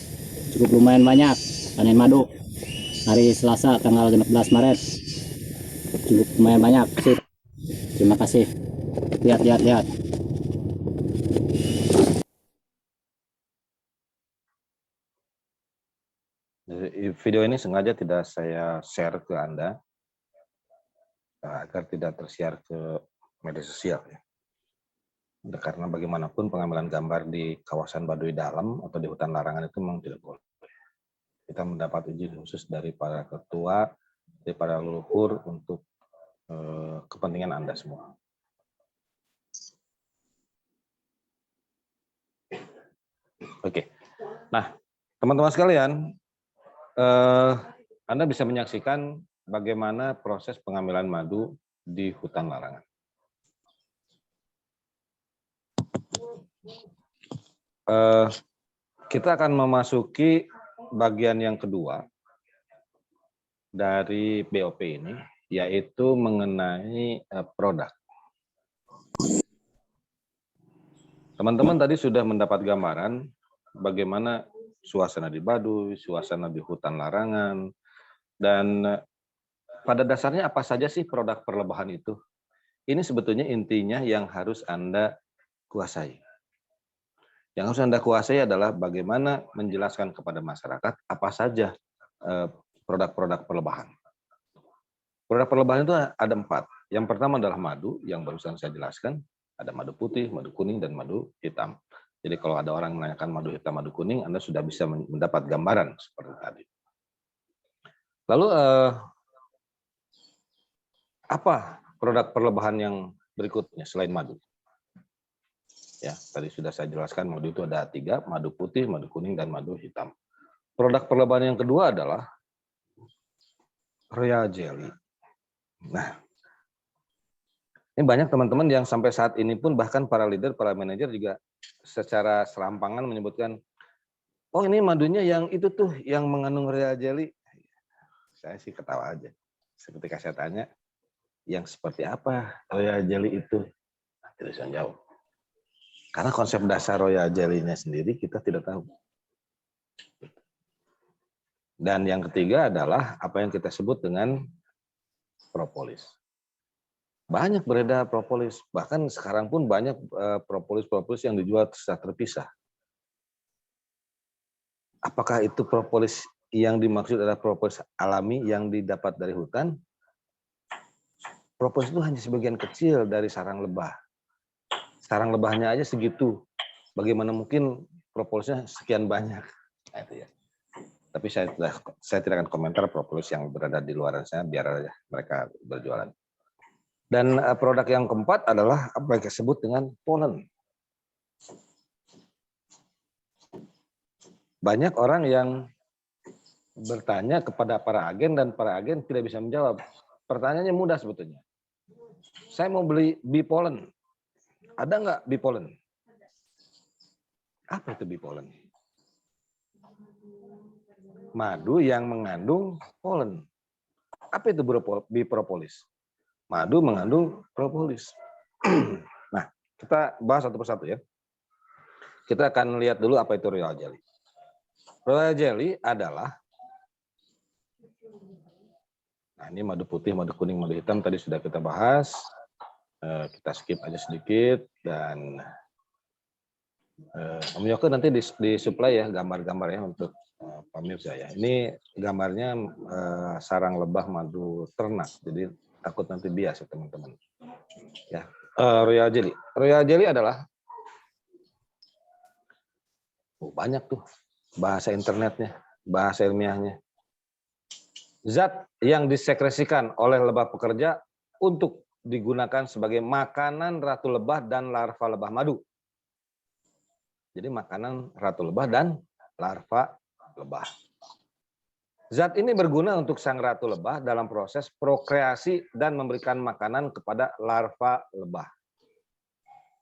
cukup lumayan banyak. Panen madu hari Selasa tanggal 15 Maret cukup lumayan banyak. Sip. Terima kasih. Lihat. Video ini sengaja tidak saya share ke Anda agar tidak tersiar ke media sosial ya. Karena bagaimanapun pengambilan gambar di kawasan Baduy Dalam atau di hutan larangan itu memang tidak boleh. Kita mendapat izin khusus dari para ketua, dari para leluhur untuk kepentingan Anda semua. Oke. Nah, teman-teman sekalian, Anda bisa menyaksikan bagaimana proses pengambilan madu di hutan larangan. Kita akan memasuki bagian yang kedua dari BOP ini, yaitu mengenai produk. Teman-teman tadi sudah mendapat gambaran bagaimana suasana di Baduy, suasana di hutan larangan, dan pada dasarnya apa saja sih produk perlebahan itu? Ini sebetulnya intinya yang harus Anda kuasai. Yang harus Anda kuasai adalah bagaimana menjelaskan kepada masyarakat apa saja produk-produk perlebahan. Produk perlebahan itu ada 4. Yang pertama adalah madu, yang barusan saya jelaskan. Ada madu putih, madu kuning, dan madu hitam. Jadi kalau ada orang menanyakan madu hitam, madu kuning, Anda sudah bisa mendapat gambaran seperti tadi. Lalu apa produk perlebahan yang berikutnya selain madu? Ya, tadi sudah saya jelaskan madu itu ada 3, madu putih, madu kuning, dan madu hitam. Produk perlebahan yang kedua adalah Royal Jelly. Nah, ini banyak teman-teman yang sampai saat ini pun bahkan para leader, para manajer juga secara serampangan menyebutkan, oh ini madunya yang itu tuh, yang mengandung Royal Jelly. Saya sih ketawa aja. Ketika saya tanya, yang seperti apa Royal Jelly itu? Nah, tidak bisa jawab. Karena konsep dasar Royal Jelly-nya sendiri kita tidak tahu. Dan yang ketiga adalah apa yang kita sebut dengan propolis. Banyak beredar propolis, bahkan sekarang pun banyak propolis-propolis yang dijual secara terpisah. Apakah itu propolis yang dimaksud adalah propolis alami yang didapat dari hutan? Propolis itu hanya sebagian kecil dari sarang lebah. Sarang lebahnya aja segitu. Bagaimana mungkin propolisnya sekian banyak? Nah, itu ya. Tapi saya tidak akan komentar propolis yang berada di luar sana, biar aja mereka berjualan. Dan produk yang keempat adalah apa yang disebut dengan polen. Banyak orang yang bertanya kepada para agen dan para agen tidak bisa menjawab. Pertanyaannya mudah sebetulnya. Saya mau beli bee pollen. Ada nggak bee pollen? Apa itu bee pollen? Madu yang mengandung polen. Apa itu bee propolis? Madu mengandung propolis. Nah, kita bahas satu persatu ya. Kita akan lihat dulu apa itu Royal Jelly. Royal Jelly adalah, nah ini madu putih, madu kuning, madu hitam tadi sudah kita bahas. Kita skip aja sedikit dan Om Yoko nanti disuplai ya gambar-gambar ya untuk pemirsa ya. Ini gambarnya sarang lebah madu ternak, jadi takut nanti bias ya teman-teman. Ya, Royal Jelly. Royal Jelly adalah banyak tuh bahasa internetnya, bahasa ilmiahnya. Zat yang disekresikan oleh lebah pekerja untuk digunakan sebagai makanan ratu lebah dan larva lebah madu. Jadi makanan ratu lebah dan larva lebah. Zat ini berguna untuk sang ratu lebah dalam proses prokreasi dan memberikan makanan kepada larva lebah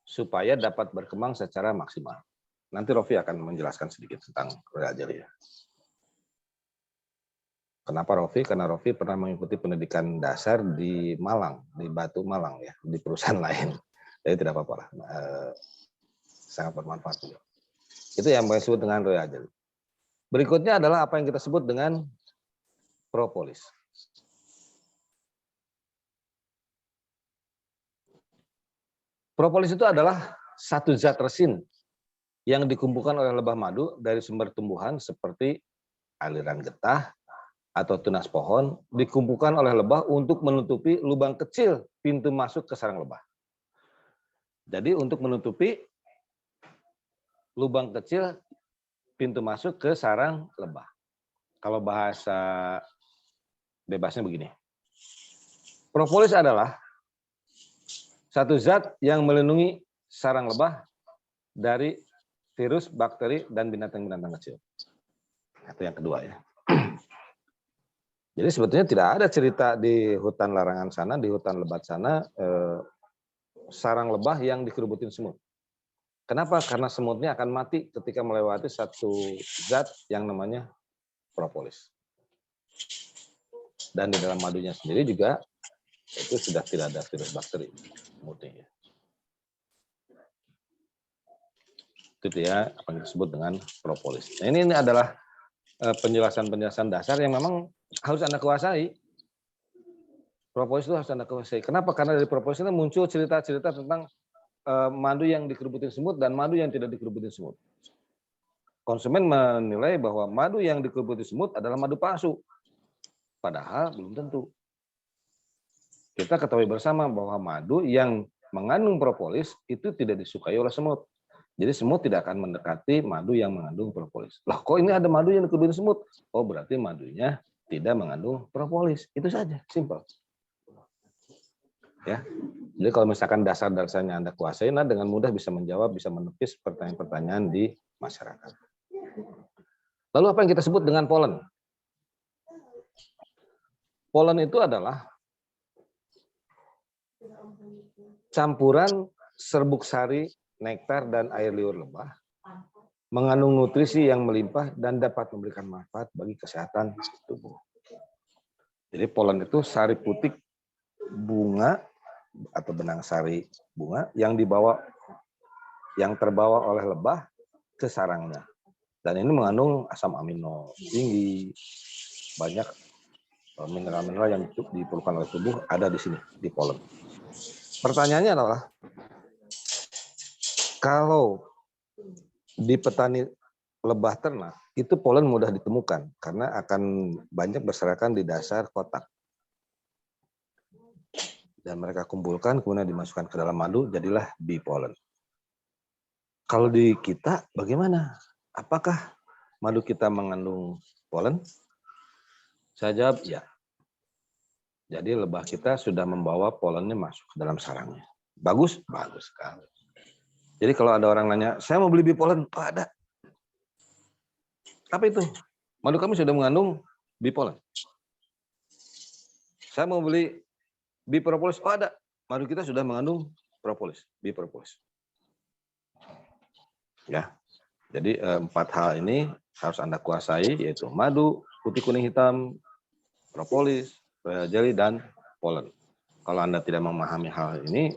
supaya dapat berkembang secara maksimal. Nanti Rofi akan menjelaskan sedikit tentang Royal Jelly. Kenapa Rofi? Karena Rofi pernah mengikuti pendidikan dasar di Malang, di Batu Malang ya, di perusahaan lain. Jadi tidak apa-apa lah. Sangat bermanfaat juga. Itu yang disebut dengan Royal Jelly. Berikutnya adalah apa yang kita sebut dengan propolis. Propolis itu adalah satu zat resin yang dikumpulkan oleh lebah madu dari sumber tumbuhan seperti aliran getah atau tunas pohon, dikumpulkan oleh lebah untuk menutupi lubang kecil pintu masuk ke sarang lebah. Jadi untuk menutupi lubang kecil pintu masuk ke sarang lebah. Kalau bahasa bebasnya begini. Propolis adalah satu zat yang melindungi sarang lebah dari virus, bakteri, dan binatang-binatang kecil. Itu yang kedua ya. Jadi sebetulnya tidak ada cerita di hutan larangan sana, di hutan lebat sana, sarang lebah yang dikerubutin semut. Kenapa? Karena semutnya akan mati ketika melewati satu zat yang namanya propolis. Dan di dalam madunya sendiri juga itu sudah tidak ada virus bakteri semutnya. Itu dia apa yang disebut dengan propolis. Nah, ini adalah penjelasan-penjelasan dasar yang memang harus Anda kuasai. Propolis itu harus Anda kuasai. Kenapa? Karena dari propolis itu muncul cerita-cerita tentang madu yang dikerubutin semut dan madu yang tidak dikerubutin semut. Konsumen menilai bahwa madu yang dikerubutin semut adalah madu palsu. Padahal belum tentu. Kita ketahui bersama bahwa madu yang mengandung propolis itu tidak disukai oleh semut. Jadi semut tidak akan mendekati madu yang mengandung propolis. Lah kok ini ada madu yang dikerubutin semut? Oh berarti madunya tidak mengandung propolis. Itu saja, simpel. Ya. Jadi kalau misalkan dasar-dasarnya Anda kuasai, nah dengan mudah bisa menjawab, bisa menepis pertanyaan-pertanyaan di masyarakat. Lalu apa yang kita sebut dengan polen? Polen itu adalah campuran serbuk sari, nektar, dan air liur lebah, mengandung nutrisi yang melimpah dan dapat memberikan manfaat bagi kesehatan tubuh. Jadi polen itu sari putih bunga atau benang sari bunga yang terbawa oleh lebah ke sarangnya. Dan ini mengandung asam amino tinggi, banyak mineral-mineral yang diperlukan oleh tubuh ada di sini, di polen. Pertanyaannya adalah, kalau di petani lebah ternak, itu polen mudah ditemukan karena akan banyak berserakan di dasar kotak. Dan mereka kumpulkan, kemudian dimasukkan ke dalam madu, jadilah bee pollen. Kalau di kita, bagaimana? Apakah madu kita mengandung polen? Saya jawab, ya. Jadi lebah kita sudah membawa polennya masuk ke dalam sarangnya. Bagus? Bagus sekali. Jadi kalau ada orang nanya, saya mau beli bee pollen, oh, ada. Apa itu? Madu kami sudah mengandung bee pollen. Saya mau beli bee propolis, oh ada. Madu kita sudah mengandung propolis, bee propolis. Ya, jadi 4 hal ini harus Anda kuasai, yaitu madu, putih, kuning, hitam, propolis, jelly, dan polen. Kalau Anda tidak memahami hal ini,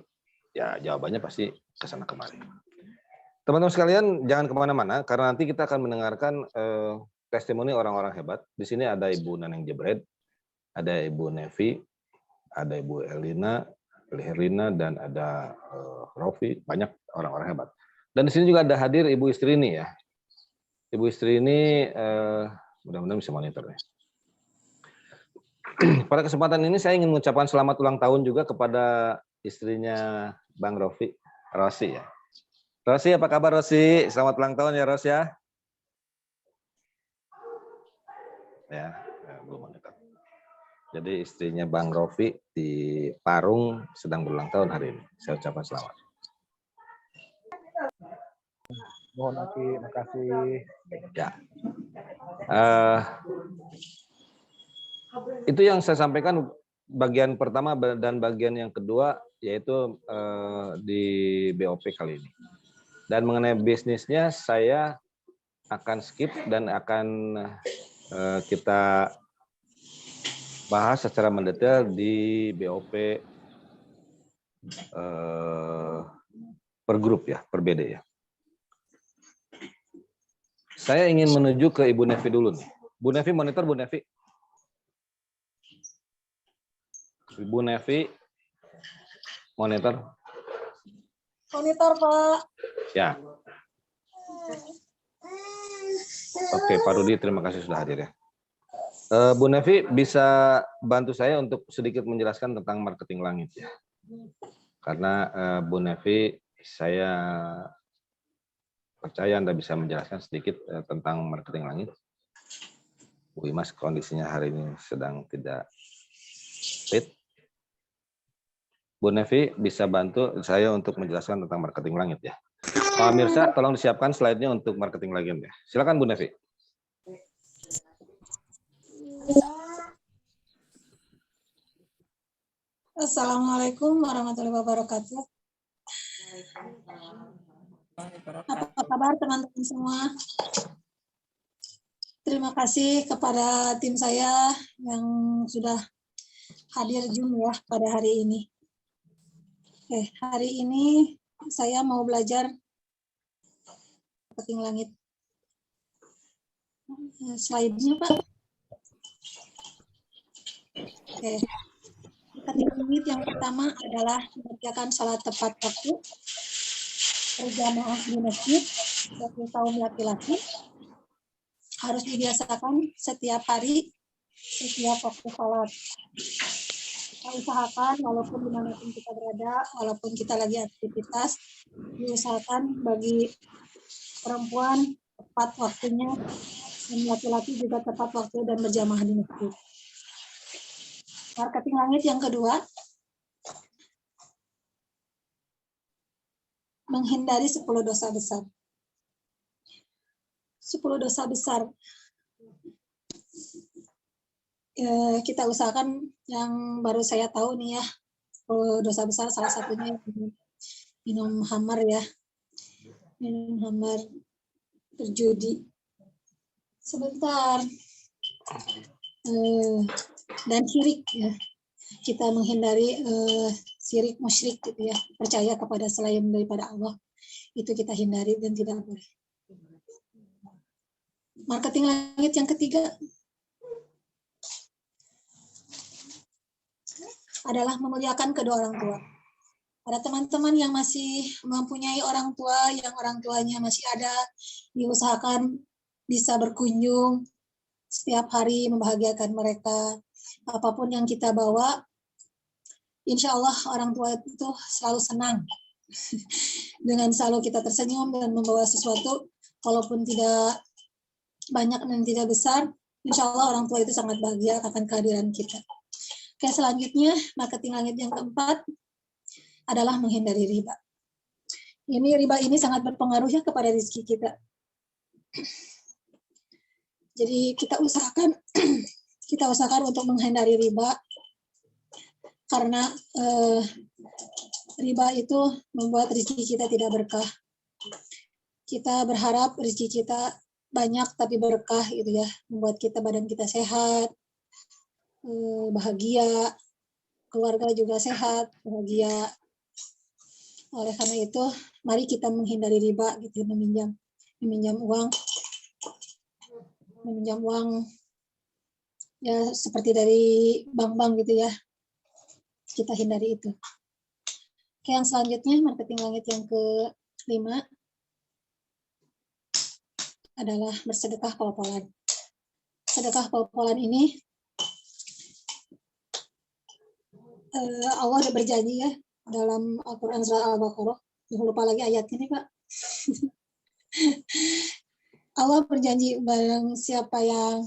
ya jawabannya pasti kesana kemari. Teman-teman sekalian, jangan kemana-mana, karena nanti kita akan mendengarkan testimoni orang-orang hebat. Di sini ada Ibu Neneng Jebret, ada Ibu Nevi, ada Ibu Herlina, dan ada Rofi, banyak orang-orang hebat. Dan di sini juga ada hadir Ibu Istrini ya. Ibu Istrini mudah-mudahan bisa monitornya. Pada kesempatan ini saya ingin mengucapkan selamat ulang tahun juga kepada istrinya Bang Rofi ya. Rosi, apa kabar Rosi? Selamat ulang tahun ya Ros ya. Ya, belum monitor. Jadi istrinya Bang Rofi di Parung sedang berulang tahun hari ini. Saya ucapkan selamat. Mohon terima kasih. Ya. Itu yang saya sampaikan bagian pertama dan bagian yang kedua, yaitu di BOP kali ini. Dan mengenai bisnisnya saya akan skip dan akan kita bahas secara mendetail di BOP per grup ya, per BD ya. Saya ingin menuju ke Ibu Nevi dulu nih. Bu Nevi, monitor Bu Nevi. Ibu Nevi, monitor. Monitor, Pak. Ya. Oke, Pak Rudi, terima kasih sudah hadir ya. Bu Nevi, bisa bantu saya untuk sedikit menjelaskan tentang marketing langit ya. Karena Bu Nevi, saya percaya Anda bisa menjelaskan sedikit tentang marketing langit. Bu Imas kondisinya hari ini sedang tidak fit. Bu Nevi bisa bantu saya untuk menjelaskan tentang marketing langit ya. Pak Mirsa, tolong disiapkan slide-nya untuk marketing legend ya. Silakan Bu Nevi. Assalamualaikum warahmatullahi wabarakatuh. Apa kabar teman-teman semua? Terima kasih kepada tim saya yang sudah hadir Zoom ya pada hari ini. Hari ini saya mau belajar marketing langit. Slide-nya Pak. Marketing langit yang pertama adalah mengerjakan salat tepat waktu, berjamaah di masjid, bagi kaum laki-laki, harus dibiasakan setiap hari, setiap waktu sholat. Kita usahakan walaupun dimanapun kita berada, walaupun kita lagi aktivitas, diusahakan bagi perempuan tepat waktunya, dan laki-laki juga tepat waktu dan berjamaah di masjid. Marketing langit yang kedua, menghindari 10 dosa besar. 10 dosa besar. Kita usahakan yang baru saya tahu nih ya, 10 dosa besar salah satunya minum khamar ya. Minum khamar, berjudi. Sebentar. Dan syirik ya. Kita menghindari syirik musyrik gitu ya, percaya kepada selain daripada Allah, itu kita hindari dan tidak boleh. Marketing langit yang ketiga adalah memuliakan kedua orang tua. Pada teman-teman yang masih mempunyai orang tua, yang orang tuanya masih ada, diusahakan bisa berkunjung setiap hari, membahagiakan mereka. Apapun yang kita bawa, insya Allah orang tua itu selalu senang. Dengan selalu kita tersenyum dan membawa sesuatu, walaupun tidak banyak dan tidak besar, insya Allah orang tua itu sangat bahagia akan kehadiran kita. Oke, selanjutnya, marketing langit yang keempat adalah menghindari riba. Riba ini sangat berpengaruh ya kepada rezeki kita. Jadi kita usahakan untuk menghindari riba, karena riba itu membuat rezeki kita tidak berkah. Kita berharap rezeki kita banyak tapi berkah gitu ya, membuat badan kita sehat, bahagia, keluarga juga sehat, bahagia. Oleh karena itu, mari kita menghindari riba gitu, meminjam uang ya seperti dari bank-bank gitu ya. Kita hindari itu. Oke, yang selanjutnya marketing langit yang ke-5 adalah bersedekah pol-polan. Sedekah pol-polan ini Allah sudah berjanji ya dalam Al-Quran surah Al-Baqarah. Lupa lagi ayat ini Pak. Allah berjanji barang siapa yang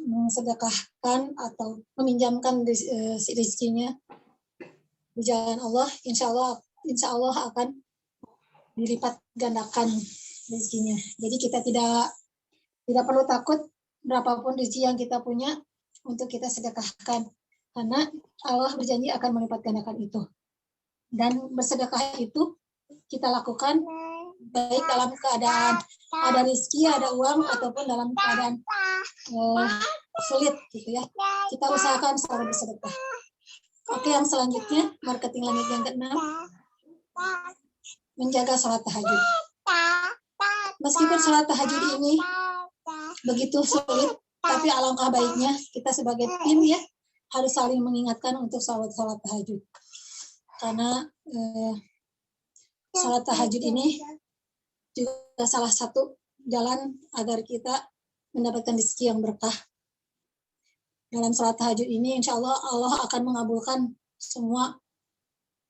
mensedekahkan atau meminjamkan rezekinya di jalan Allah, insya Allah akan dilipat gandakan rezekinya. Jadi kita tidak perlu takut berapapun rezeki yang kita punya untuk kita sedekahkan, karena Allah berjanji akan melipat gandakan itu. Dan bersedekah itu kita lakukan baik dalam keadaan ada rezeki, ada uang, ataupun dalam keadaan sulit gitu ya. Kita usahakan selalu bersedekah. Oke, yang selanjutnya marketing langit yang ke-6, menjaga sholat tahajud. Meskipun sholat tahajud ini begitu sulit, tapi alangkah baiknya kita sebagai tim ya harus saling mengingatkan untuk sholat tahajud. Karena sholat tahajud ini juga salah satu jalan agar kita mendapatkan rezeki yang berkah. Dalam sholat tahajud ini, insya Allah Allah akan mengabulkan semua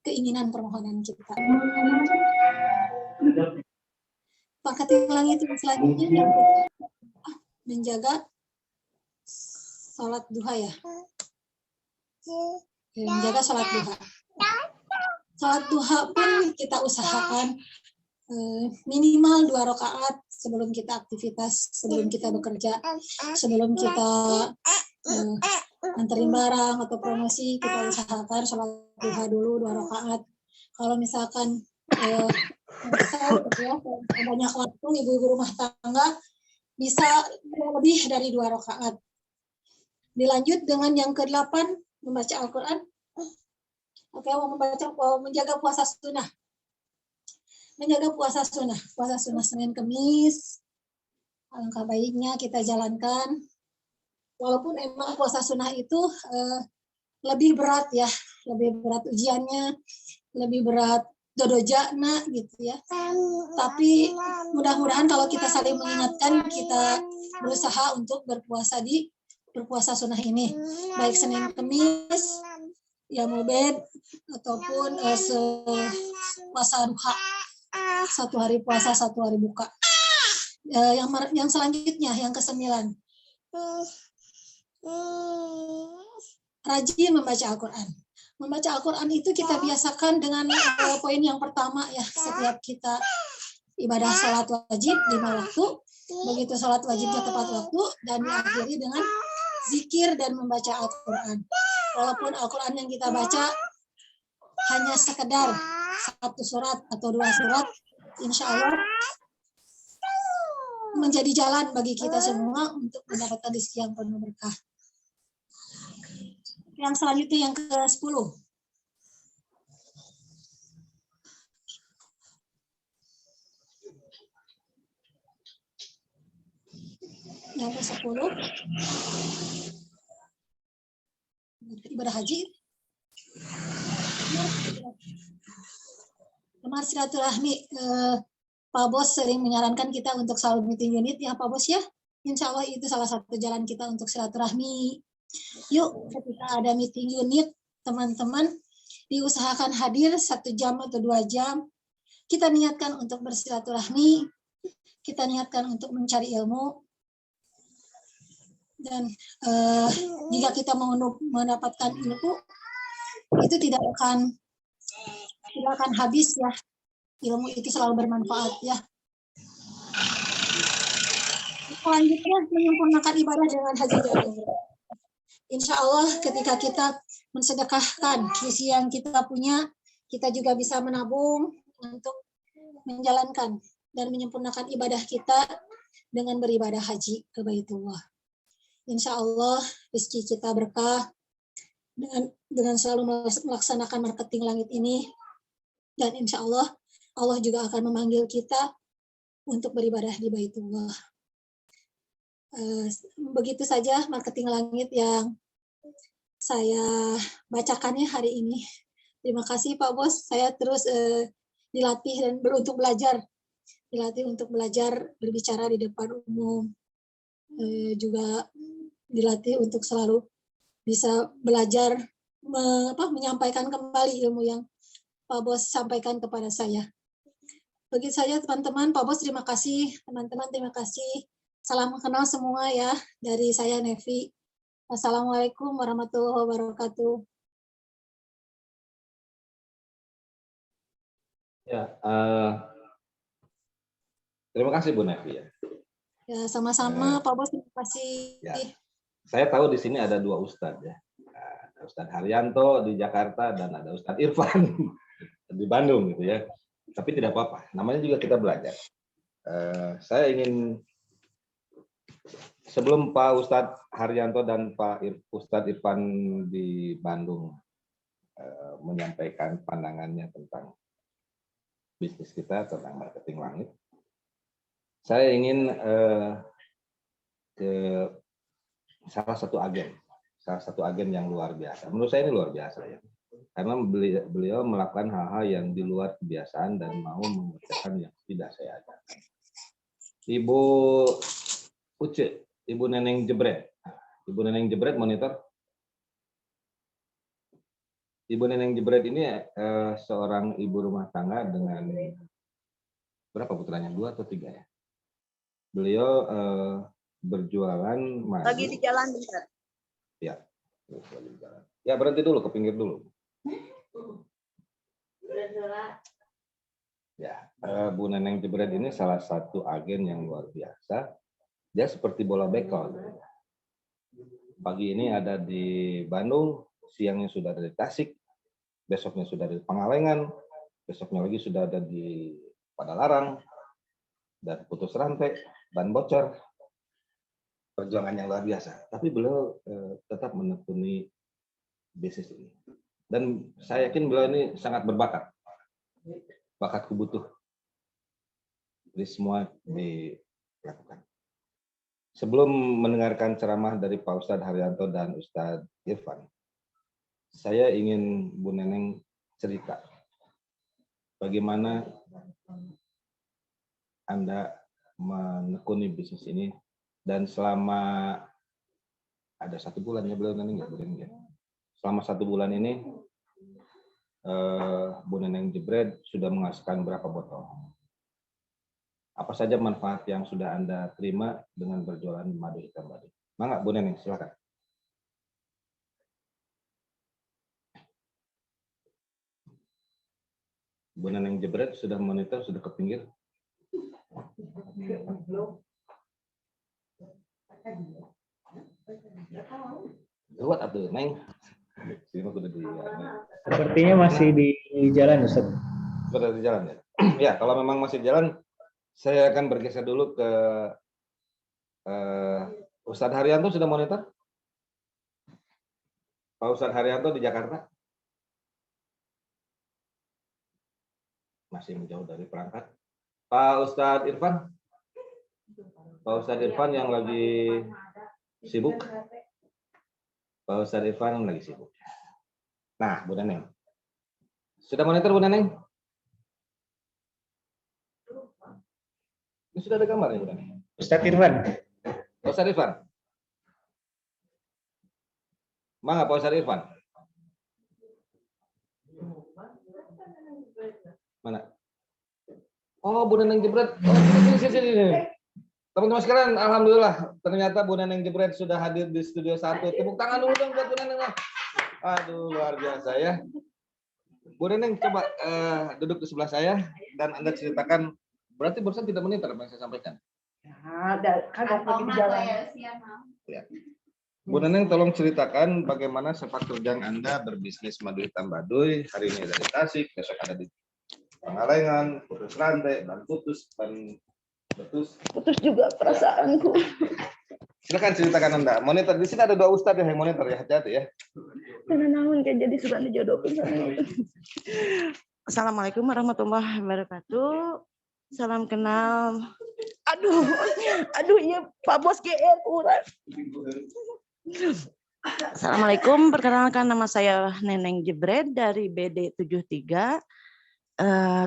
keinginan permohonan kita. Marketing langit yang selanjutnya yang menjaga sholat duha ya. Menjaga sholat duha. Sholat duha pun kita usahakan minimal 2 rakaat sebelum kita aktivitas, sebelum kita bekerja, sebelum kita anterin barang atau promosi, kita usahakan sholat duha dulu 2 rakaat. Kalau misalkan banyak waktu ibu-ibu rumah tangga bisa lebih dari 2 rakaat. Dilanjut dengan yang ke-8, membaca Al-Quran. Oke, menjaga puasa sunnah. Menjaga puasa sunnah Senin Kemis. Alangkah baiknya kita jalankan. Walaupun emang puasa sunnah itu lebih berat ya, lebih berat ujiannya, lebih berat dodojana gitu ya. Tapi mudah-mudahan kalau kita saling mengingatkan, kita berusaha untuk berpuasa sunnah ini, baik Senin Kemis, Yaumul Bid, ataupun puasa duha, 1 hari puasa 1 hari buka. Yang selanjutnya yang ke-9, rajin membaca Al-Quran. Membaca Al-Quran itu kita biasakan dengan poin yang pertama ya, setiap kita ibadah sholat wajib 5 waktu, begitu sholat wajibnya tepat waktu, dan diakhiri dengan zikir dan membaca Al-Quran. Walaupun Al-Quran yang kita baca hanya sekedar 1 surat atau 2 surat, insya Allah menjadi jalan bagi kita semua untuk mendapatkan rezeki yang penuh berkah. Yang selanjutnya yang ke-10. Yang ke-10. Ibadah haji. Kemarin silaturahmi, Pak Bos sering menyarankan kita untuk selalu meeting unit ya Pak Bos ya. Insya Allah itu salah satu jalan kita untuk silaturahmi. Yuk, ketika ada meeting unit, teman-teman diusahakan hadir 1 jam atau 2 jam. Kita niatkan untuk bersilaturahmi, kita niatkan untuk mencari ilmu. Dan jika kita mau mendapatkan ilmu, itu tidak akan habis ya. Ilmu itu selalu bermanfaat ya. Selanjutnya menyempurnakan ibadah dengan haji dan umrah. Insya Allah ketika kita mensedekahkan isi yang kita punya, kita juga bisa menabung untuk menjalankan dan menyempurnakan ibadah kita dengan beribadah haji ke Baitullah. Insya Allah rezeki kita berkah dengan selalu melaksanakan marketing langit ini, dan insya Allah Allah juga akan memanggil kita untuk beribadah di Baitullah. Begitu saja marketing langit yang saya bacakannya hari ini. Terima kasih Pak Bos, saya terus dilatih dan untuk belajar berbicara di depan umum, juga dilatih untuk selalu bisa belajar menyampaikan kembali ilmu yang Pak Bos sampaikan kepada saya. Begitu saja teman-teman. Pak Bos terima kasih, teman-teman terima kasih. Salam kenal semua ya dari saya Nevi. Wassalamualaikum warahmatullahi wabarakatuh. Ya, terima kasih Bu Nevi ya. Ya sama-sama Pak Bos, terima kasih. Ya, saya tahu di sini ada 2 ustadz ya. Ada Ustadz Haryanto di Jakarta dan ada Ustadz Irfan di Bandung gitu ya. Tapi tidak apa-apa, namanya juga kita belajar. Saya ingin sebelum Pak Ustadz Haryanto dan Pak Ustadz Irfan di Bandung menyampaikan pandangannya tentang bisnis kita, tentang marketing langit, saya ingin ke salah satu agen yang luar biasa. Menurut saya ini luar biasa ya, karena beliau melakukan hal-hal yang di luar kebiasaan dan mau mengerjakan yang tidak saya ajarkan. Ibu Uce, Ibu Neneng Jebret. Ibu Neneng Jebret monitor. Ibu Neneng Jebret ini seorang ibu rumah tangga dengan berapa putranya? 2 atau 3 ya? Beliau berjualan madu. Lagi di jalan bentar. Ya, lagi di jalan. Ya berhenti dulu, ke pinggir dulu. Ya, Bu Neneng Jebret ini salah satu agen yang luar biasa. Dia seperti bola bekel. Pagi ini ada di Bandung, siangnya sudah ada di Tasik, besoknya sudah ada di Pangalengan, besoknya lagi sudah ada di Padalarang, dan putus rantai, ban bocor. Perjuangan yang luar biasa. Tapi beliau tetap menekuni bisnis ini. Dan saya yakin beliau ini sangat berbakat. Bakatku butuh. Jadi semua dilakukan. Sebelum mendengarkan ceramah dari Pak Ustadz Haryanto dan Ustadz Irfan, saya ingin Bu Neneng cerita bagaimana Anda menekuni bisnis ini, dan selama ada 1 bulan ya beliau Neneng ya. Selama 1 bulan ini Bu Neneng Jebret sudah menghasilkan berapa botol? Apa saja manfaat yang sudah Anda terima dengan berjualan madu hitam baduy? Mangga Bu Neneng, silakan. Bu Neneng Jebret sudah monitor, sudah ke pinggir. Buat atuh, Neng. Sepertinya masih di jalan, Ustaz. Sudah di jalan ya? Ya, kalau memang masih di jalan, saya akan bergeser dulu ke Ustadz Haryanto. Sudah monitor? Pak Ustadz Haryanto di Jakarta? Masih menjauh dari perangkat. Pak Ustadz Irfan? Pak Ustadz Irfan yang lagi sibuk? Pak Ustadz Irfan yang lagi sibuk. Nah, Bu Neneng. Sudah monitor, Bu Neneng? Ini sudah ada gambarnya, Bu Neneng? Ustadz Irfan. Ustadz Irfan. Mangga Pak Ustadz Irfan. Mana? Oh, Bu Neneng Jebret. Oh, sini. Teman-teman sekalian, alhamdulillah ternyata Bu Neneng Jebret sudah hadir di studio 1. Tepuk tangan dulu dong buat Bu Neneng. Aduh, luar biasa ya. Bu Neneng coba duduk di sebelah saya dan Anda ceritakan. Berarti barusan tidak monitor apa yang saya sampaikan? Kan lagi di jalan. Ya. Bu Neneng tolong ceritakan bagaimana sepak terjang Anda berbisnis madu hitam baduy. Hari ini ada di Tasik, besok ada di Pangalengan, putus rantai, dan putus juga perasaanku. Silakan ceritakan Anda. Monitor di sini ada 2 ustadz yang monitor ya, hati-hati ya. Karena namun kayak jadi suka dijodohin sama. Assalamualaikum warahmatullahi wabarakatuh. Salam kenal. Aduh iya Pak Bos GR kurang. Assalamualaikum, perkenalkan nama saya Neneng Jebret dari BD73.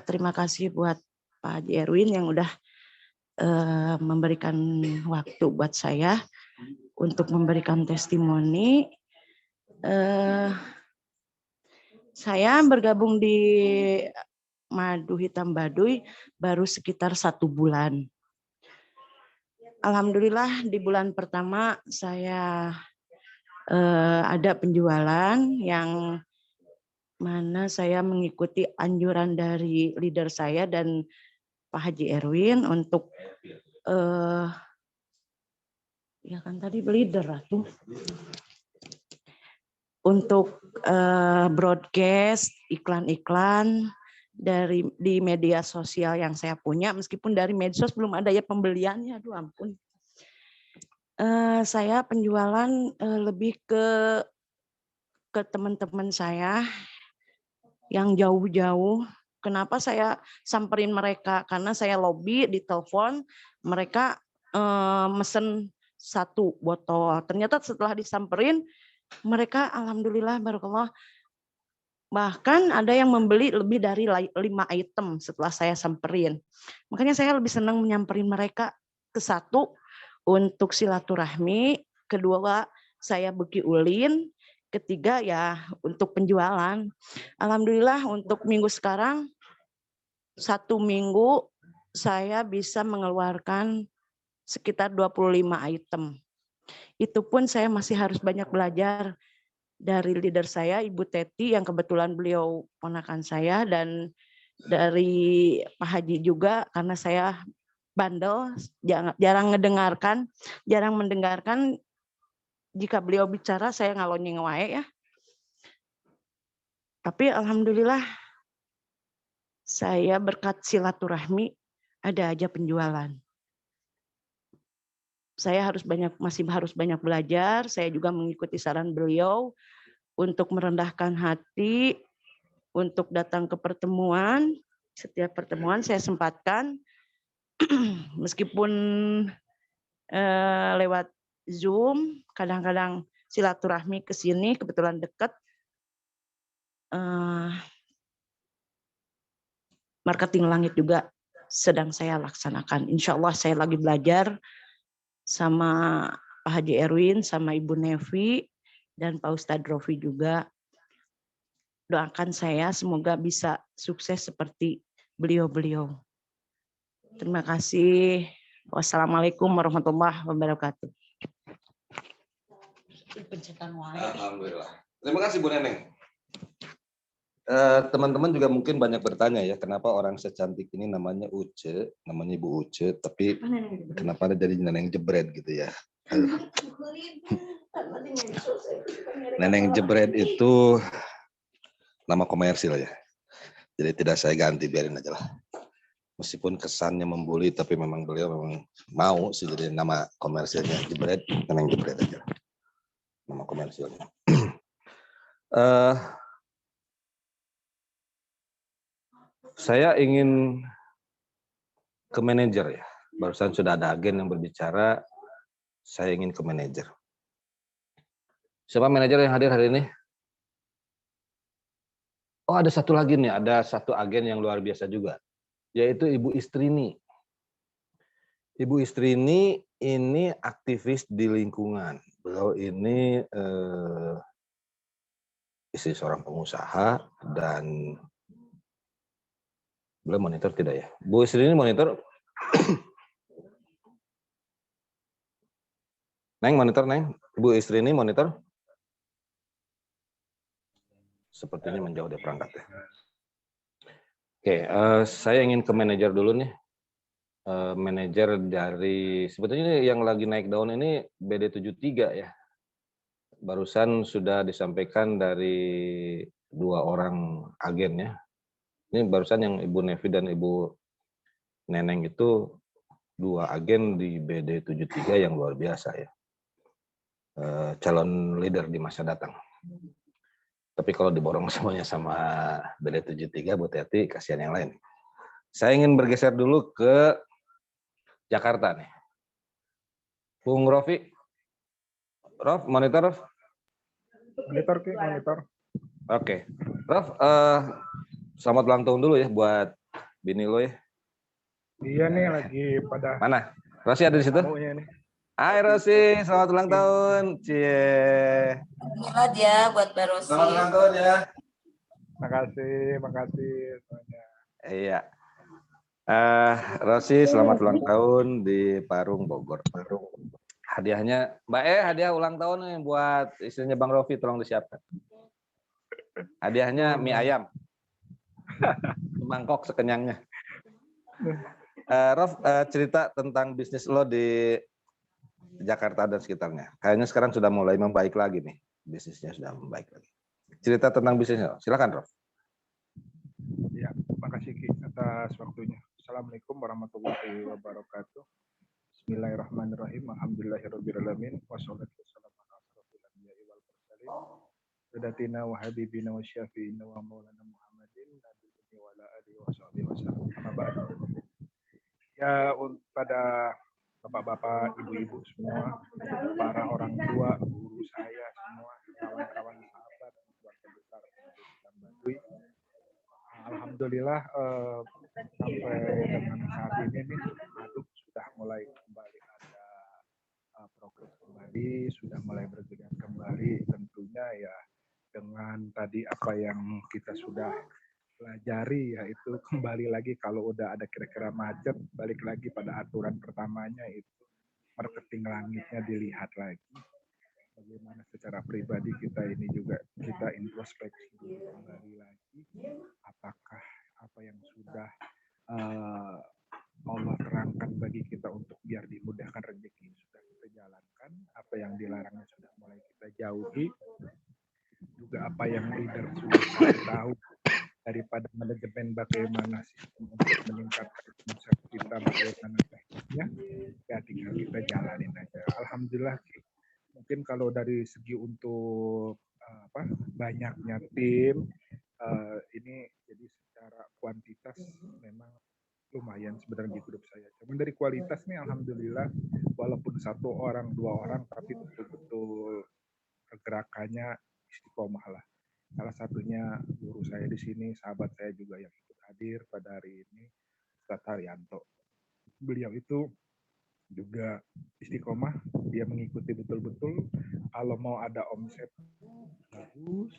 Terima kasih buat Pak Haji Erwin yang udah memberikan waktu buat saya untuk memberikan testimoni. Saya bergabung di madu hitam baduy baru sekitar 1 bulan. Alhamdulillah di bulan pertama saya ada penjualan yang mana saya mengikuti anjuran dari leader saya dan Pak Haji Erwin untuk ya kan tadi leader tuh untuk broadcast iklan-iklan di media sosial yang saya punya, meskipun dari medsos belum ada ya pembeliannya, aduh ampun. Saya penjualan lebih ke teman-teman saya yang jauh-jauh. Kenapa saya samperin mereka? Karena saya lobby di telepon, mereka mesen 1 botol. Ternyata setelah disamperin, mereka alhamdulillah barakallah bahkan ada yang membeli lebih dari 5 item setelah saya samperin. Makanya saya lebih senang menyamperin mereka ke 1 untuk silaturahmi, kedua saya beki ulin, ketiga ya untuk penjualan. Alhamdulillah untuk minggu sekarang 1 minggu saya bisa mengeluarkan sekitar 25 item. Itu pun saya masih harus banyak belajar dari leader saya, Ibu Teti, yang kebetulan beliau ponakan saya, dan dari Pak Haji juga, karena saya bandel, jarang mendengarkan. Jika beliau bicara saya ngalonyeng wae ya. Tapi alhamdulillah saya berkat silaturahmi ada aja penjualan. Saya masih harus banyak belajar. Saya juga mengikuti saran beliau untuk merendahkan hati, untuk datang ke pertemuan. Setiap pertemuan saya sempatkan, meskipun lewat Zoom, kadang-kadang silaturahmi ke sini, kebetulan dekat. Marketing langit juga sedang saya laksanakan. Insya Allah saya lagi belajar sama Pak Haji Erwin, sama Ibu Nevi, dan Pak Ustadz Rofi juga. Doakan saya semoga bisa sukses seperti beliau-beliau. Terima kasih. Wassalamualaikum warahmatullahi wabarakatuh. Alhamdulillah. Terima kasih Bu Neneng. Teman-teman juga mungkin banyak bertanya ya, kenapa orang secantik ini namanya Uce, namanya Ibu Uce, tapi kenapa ada jadi Neneng Jebret gitu ya? Neneng Jebret itu nama komersil ya, jadi tidak saya ganti, biarin aja lah. Meskipun kesannya membuli, tapi memang beliau memang mau sih jadi nama komersilnya Jebret, Neneng Jebret aja. Nama komersilnya. Saya ingin ke manajer ya. Barusan sudah ada agen yang berbicara, saya ingin ke manajer. Siapa manajer yang hadir hari ini? Oh, ada satu lagi nih, ada satu agen yang luar biasa juga, yaitu Ibu Istrini. Ibu Istrini ini aktivis di lingkungan. Beliau ini istri seorang pengusaha dan beliau monitor tidak ya? Bu Istrini monitor? Neng monitor, Neng? Ibu Istrini monitor? Sepertinya menjauh dari perangkat ya. Oke, saya ingin ke manajer dulu nih. Manajer dari, sebetulnya yang lagi naik daun ini BD73 ya. Barusan sudah disampaikan dari 2 orang agen ya. Ini barusan yang Ibu Nevi dan Ibu Neneng itu 2 agen di BD73 yang luar biasa ya. Calon leader di masa datang. Tapi kalau diborong semuanya sama BD73, Bu Teti, kasihan yang lain. Saya ingin bergeser dulu ke Jakarta nih. Bung Rofi. Rof, monitor Rof? Monitor, monitor. Oke. Rof, selamat ulang tahun dulu ya buat bini lo ya. Iya nih lagi pada. Mana? Rosi ada di situ? Hai Rosi, selamat ulang tahun. Cie. Selamat ya buat Mbak Rosi. Selamat ulang tahun ya. Makasih semuanya. Iya. Rosi, selamat ulang tahun di Parung, Bogor. Hadiahnya, Mbak hadiah ulang tahun nih buat istrinya Bang Rofi, tolong disiapkan. Hadiahnya mie ayam. Mangkok sekenyangnya. Rof, cerita tentang bisnis lo di Jakarta dan sekitarnya. Kayaknya sekarang sudah mulai membaik lagi nih. Bisnisnya sudah membaik lagi. Cerita tentang bisnisnya. Silakan, Rof. Ya, makasih Ki atas waktunya. Assalamualaikum warahmatullahi wabarakatuh. Bismillahirrahmanirrahim. Alhamdulillahirrahmanirrahim. Wassalatu wassalamu ala asyrofil anbiya'i wal mursalin. Sadatina wa habibina wa syafi'ina wa maulana Muhammadin nabiyyi wa ala alihi wa sahbihi wasallam. Ya, pada bapak-bapak, ibu-ibu semua, para orang tua, guru saya semua, kawan-kawan sahabat, keluarga besar Baduy. Alhamdulillah sampai dengan saat ini nih, Aduk sudah mulai kembali ada progres kembali, sudah mulai bergerak kembali. Tentunya ya dengan tadi apa yang kita sudah pelajari, yaitu kembali lagi kalau udah ada kira-kira macet, balik lagi pada aturan pertamanya, itu marketing langitnya dilihat lagi. Bagaimana secara pribadi kita ini juga kita introspeksi kembali lagi, apakah apa yang Allah terangkan bagi kita untuk biar dimudahkan rezeki, sudah kita jalankan. Apa yang dilarangnya sudah mulai kita jauhi. Juga apa yang leader sudah tahu daripada manajemen bagaimana sistem untuk meningkatkan konsep kita, bagaimana tekniknya, ya tinggal kita jalanin aja. Alhamdulillah, mungkin kalau dari segi untuk banyaknya tim, ini jadi secara kuantitas memang lumayan sebenarnya di grup saya. Cuman dari kualitas nih alhamdulillah, walaupun 1 orang 2 orang, tapi betul-betul gerakannya istiqomah lah. Salah satunya guru saya di sini, sahabat saya juga yang ikut hadir pada hari ini, Ustaz Haryanto. Beliau itu juga istiqomah, dia mengikuti betul-betul. Kalau mau ada omset bagus,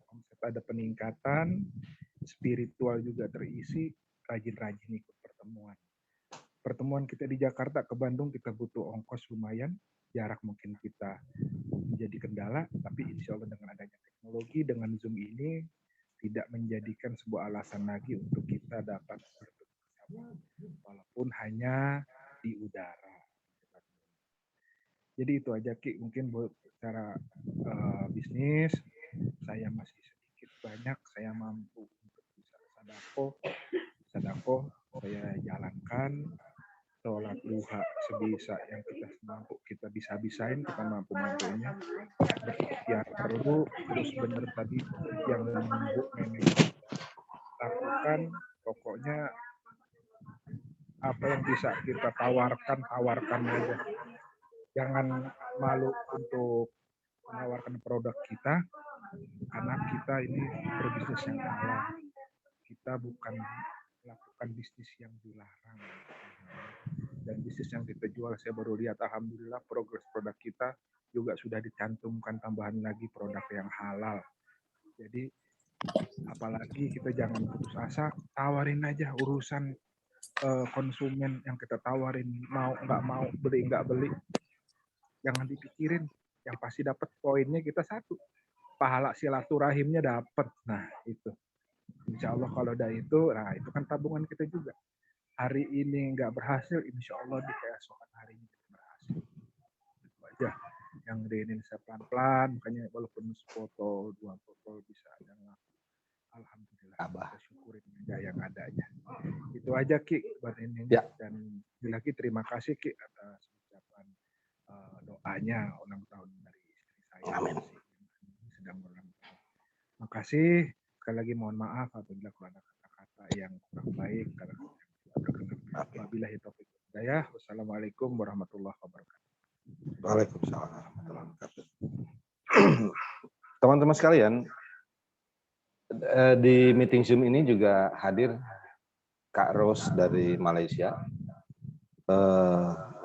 omset ada peningkatan, spiritual juga terisi, rajin-rajin ikut pertemuan. Pertemuan kita di Jakarta ke Bandung kita butuh ongkos lumayan, jarak mungkin kita menjadi kendala, tapi insya Allah dengan adanya teknologi, dengan Zoom ini tidak menjadikan sebuah alasan lagi untuk kita dapat bertemu bersama, walaupun hanya di udara. Jadi itu aja Ki, mungkin buat secara bisnis, saya masih sedikit banyak, saya mampu untuk bisa sadako, saya jalankan. Sholat duha sebisa yang kita mampu, kita bisa-bisain, kita mampu-mampunya. Berikhtiar perlu, terus benar tadi yang Bu Nenek lakukan, pokoknya apa yang bisa kita tawarkan aja. Jangan malu untuk menawarkan produk kita, karena kita ini berbisnis yang halal. Kita bukan melakukan bisnis yang dilarang. Dan bisnis yang kita jual, saya baru lihat alhamdulillah progres produk kita juga sudah dicantumkan tambahan lagi produk yang halal. Jadi apalagi kita jangan putus asa, tawarin aja urusan konsumen yang kita tawarin, mau nggak mau, beli nggak beli, jangan dipikirin, yang pasti dapat poinnya kita satu, pahala silaturahimnya dapat. Nah itu, insya Allah kalau ada itu, nah itu kan tabungan kita juga. Hari ini nggak berhasil, insya Allah di keesokan harinya kita berhasil. Itu aja yang diinin saya pelan-pelan, makanya walaupun foto 2 foto bisa ada. Alhamdulillah, kita syukurin aja yang adanya. Itu aja Ki buat ini. Ya. Dan lagi terima kasih Ki atas ucapan doanya ulang tahun dari istri saya. Amin. Sedang berulang tahun. Makasih. Sekali lagi mohon maaf apabila ada kata-kata yang kurang baik. Wabillahi taufiq wal hidayah. Wassalamualaikum warahmatullahi wabarakatuh. Waalaikumsalam warahmatullahi wabarakatuh. Teman-teman sekalian, di meeting Zoom ini juga hadir Kak Ros dari Malaysia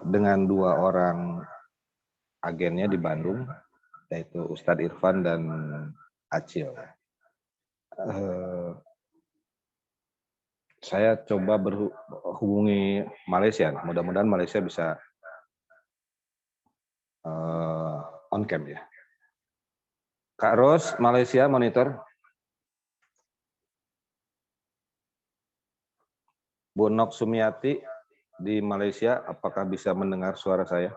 dengan 2 orang agennya di Bandung, yaitu Ustadz Irfan dan Acil. Saya coba berhubungi Malaysia, mudah-mudahan Malaysia bisa on cam ya. Kak Ros, Malaysia monitor. Bu Nok Sumiati di Malaysia, apakah bisa mendengar suara saya?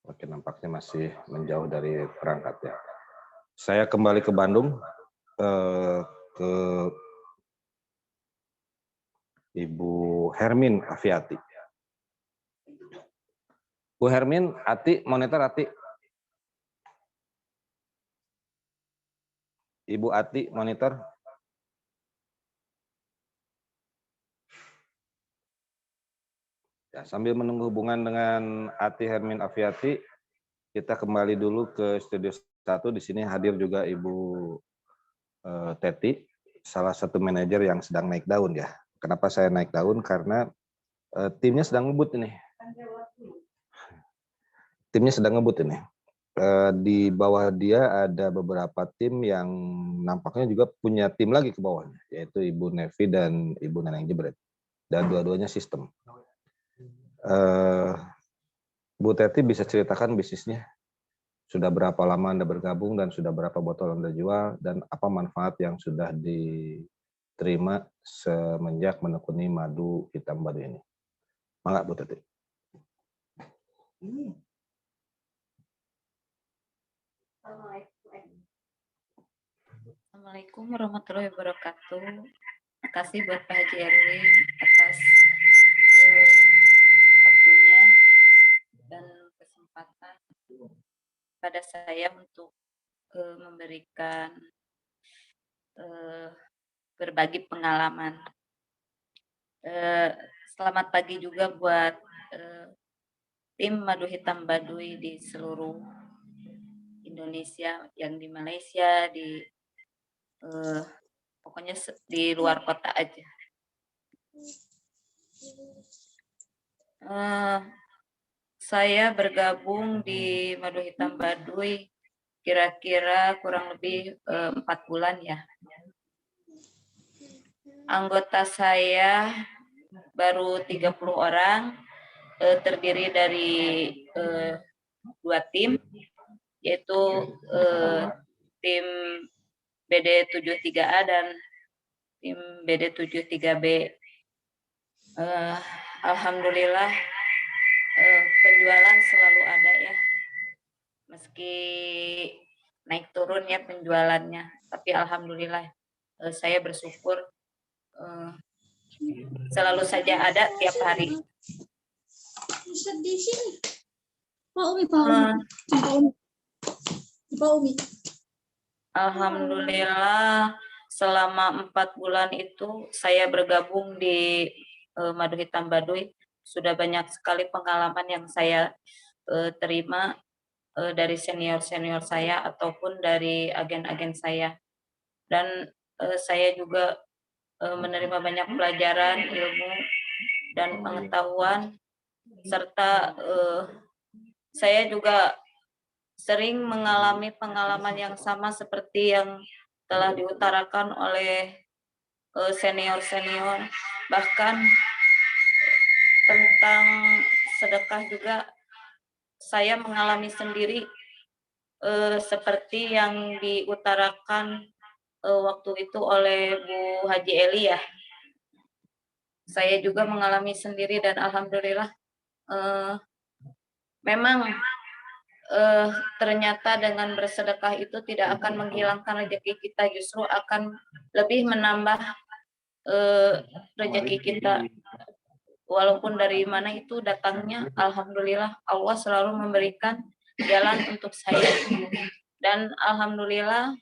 Oke, nampaknya masih menjauh dari perangkat ya. Saya kembali ke Bandung, ke Ibu Hermin Afiati. Bu Hermin, Ati, monitor Ati. Ibu Ati, monitor. Ya, sambil menunggu hubungan dengan Ati Hermin Afiati, kita kembali dulu ke studio 1. Di sini hadir juga Ibu Teti, salah satu manajer yang sedang naik daun ya. Kenapa saya naik daun? Karena timnya sedang ngebut ini. Timnya sedang ngebut ini. Di bawah dia ada beberapa tim yang nampaknya juga punya tim lagi ke bawahnya, yaitu Ibu Nevi dan Ibu Neneng Jebret. Dan dua-duanya sistem. Bu Teti bisa ceritakan bisnisnya? sudah berapa lama Anda bergabung dan sudah berapa botol Anda jual, dan apa manfaat yang sudah diterima semenjak menekuni madu hitam baduy ini. Mangga Bu Tuti. Assalamualaikum warahmatullahi wabarakatuh. Terima kasih buat Pak Haji Erwin atas waktunya dan kesempatan pada saya untuk memberikan berbagi pengalaman. Selamat pagi juga buat tim Madu Hitam Baduy di seluruh Indonesia, yang di Malaysia, di pokoknya di luar kota aja. Saya bergabung di Madu Hitam Baduy kira-kira kurang lebih 4 bulan ya. Anggota saya baru 30 orang, terdiri dari 2 tim, yaitu tim BD73A dan tim BD73B. Alhamdulillah penjualan selalu ada ya, meski naik turun ya penjualannya, tapi alhamdulillah saya bersyukur selalu saja ada tiap hari. Di sini. Pak Umi. Alhamdulillah selama 4 bulan itu saya bergabung di Madu Hitam Baduy, sudah banyak sekali pengalaman yang saya terima dari senior-senior saya ataupun dari agen-agen saya. Dan saya juga menerima banyak pelajaran, ilmu, dan pengetahuan, serta saya juga sering mengalami pengalaman yang sama seperti yang telah diutarakan oleh senior-senior. Bahkan tentang sedekah juga saya mengalami sendiri seperti yang diutarakan waktu itu oleh Bu Haji Eli ya. Saya juga mengalami sendiri dan alhamdulillah memang ternyata dengan bersedekah itu tidak akan menghilangkan rezeki kita, justru akan lebih menambah rezeki kita. Walaupun dari mana itu datangnya, alhamdulillah Allah selalu memberikan jalan untuk saya. Dan alhamdulillah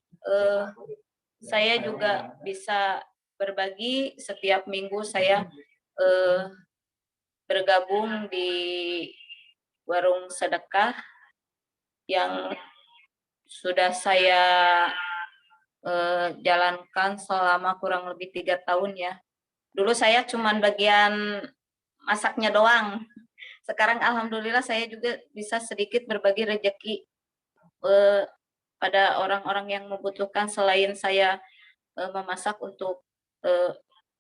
saya juga bisa berbagi. Setiap minggu saya bergabung di warung sedekah yang sudah saya jalankan selama kurang lebih 3 tahun ya. Dulu saya cuman bagian masaknya doang. Sekarang alhamdulillah saya juga bisa sedikit berbagi rezeki pada orang-orang yang membutuhkan. Selain saya memasak untuk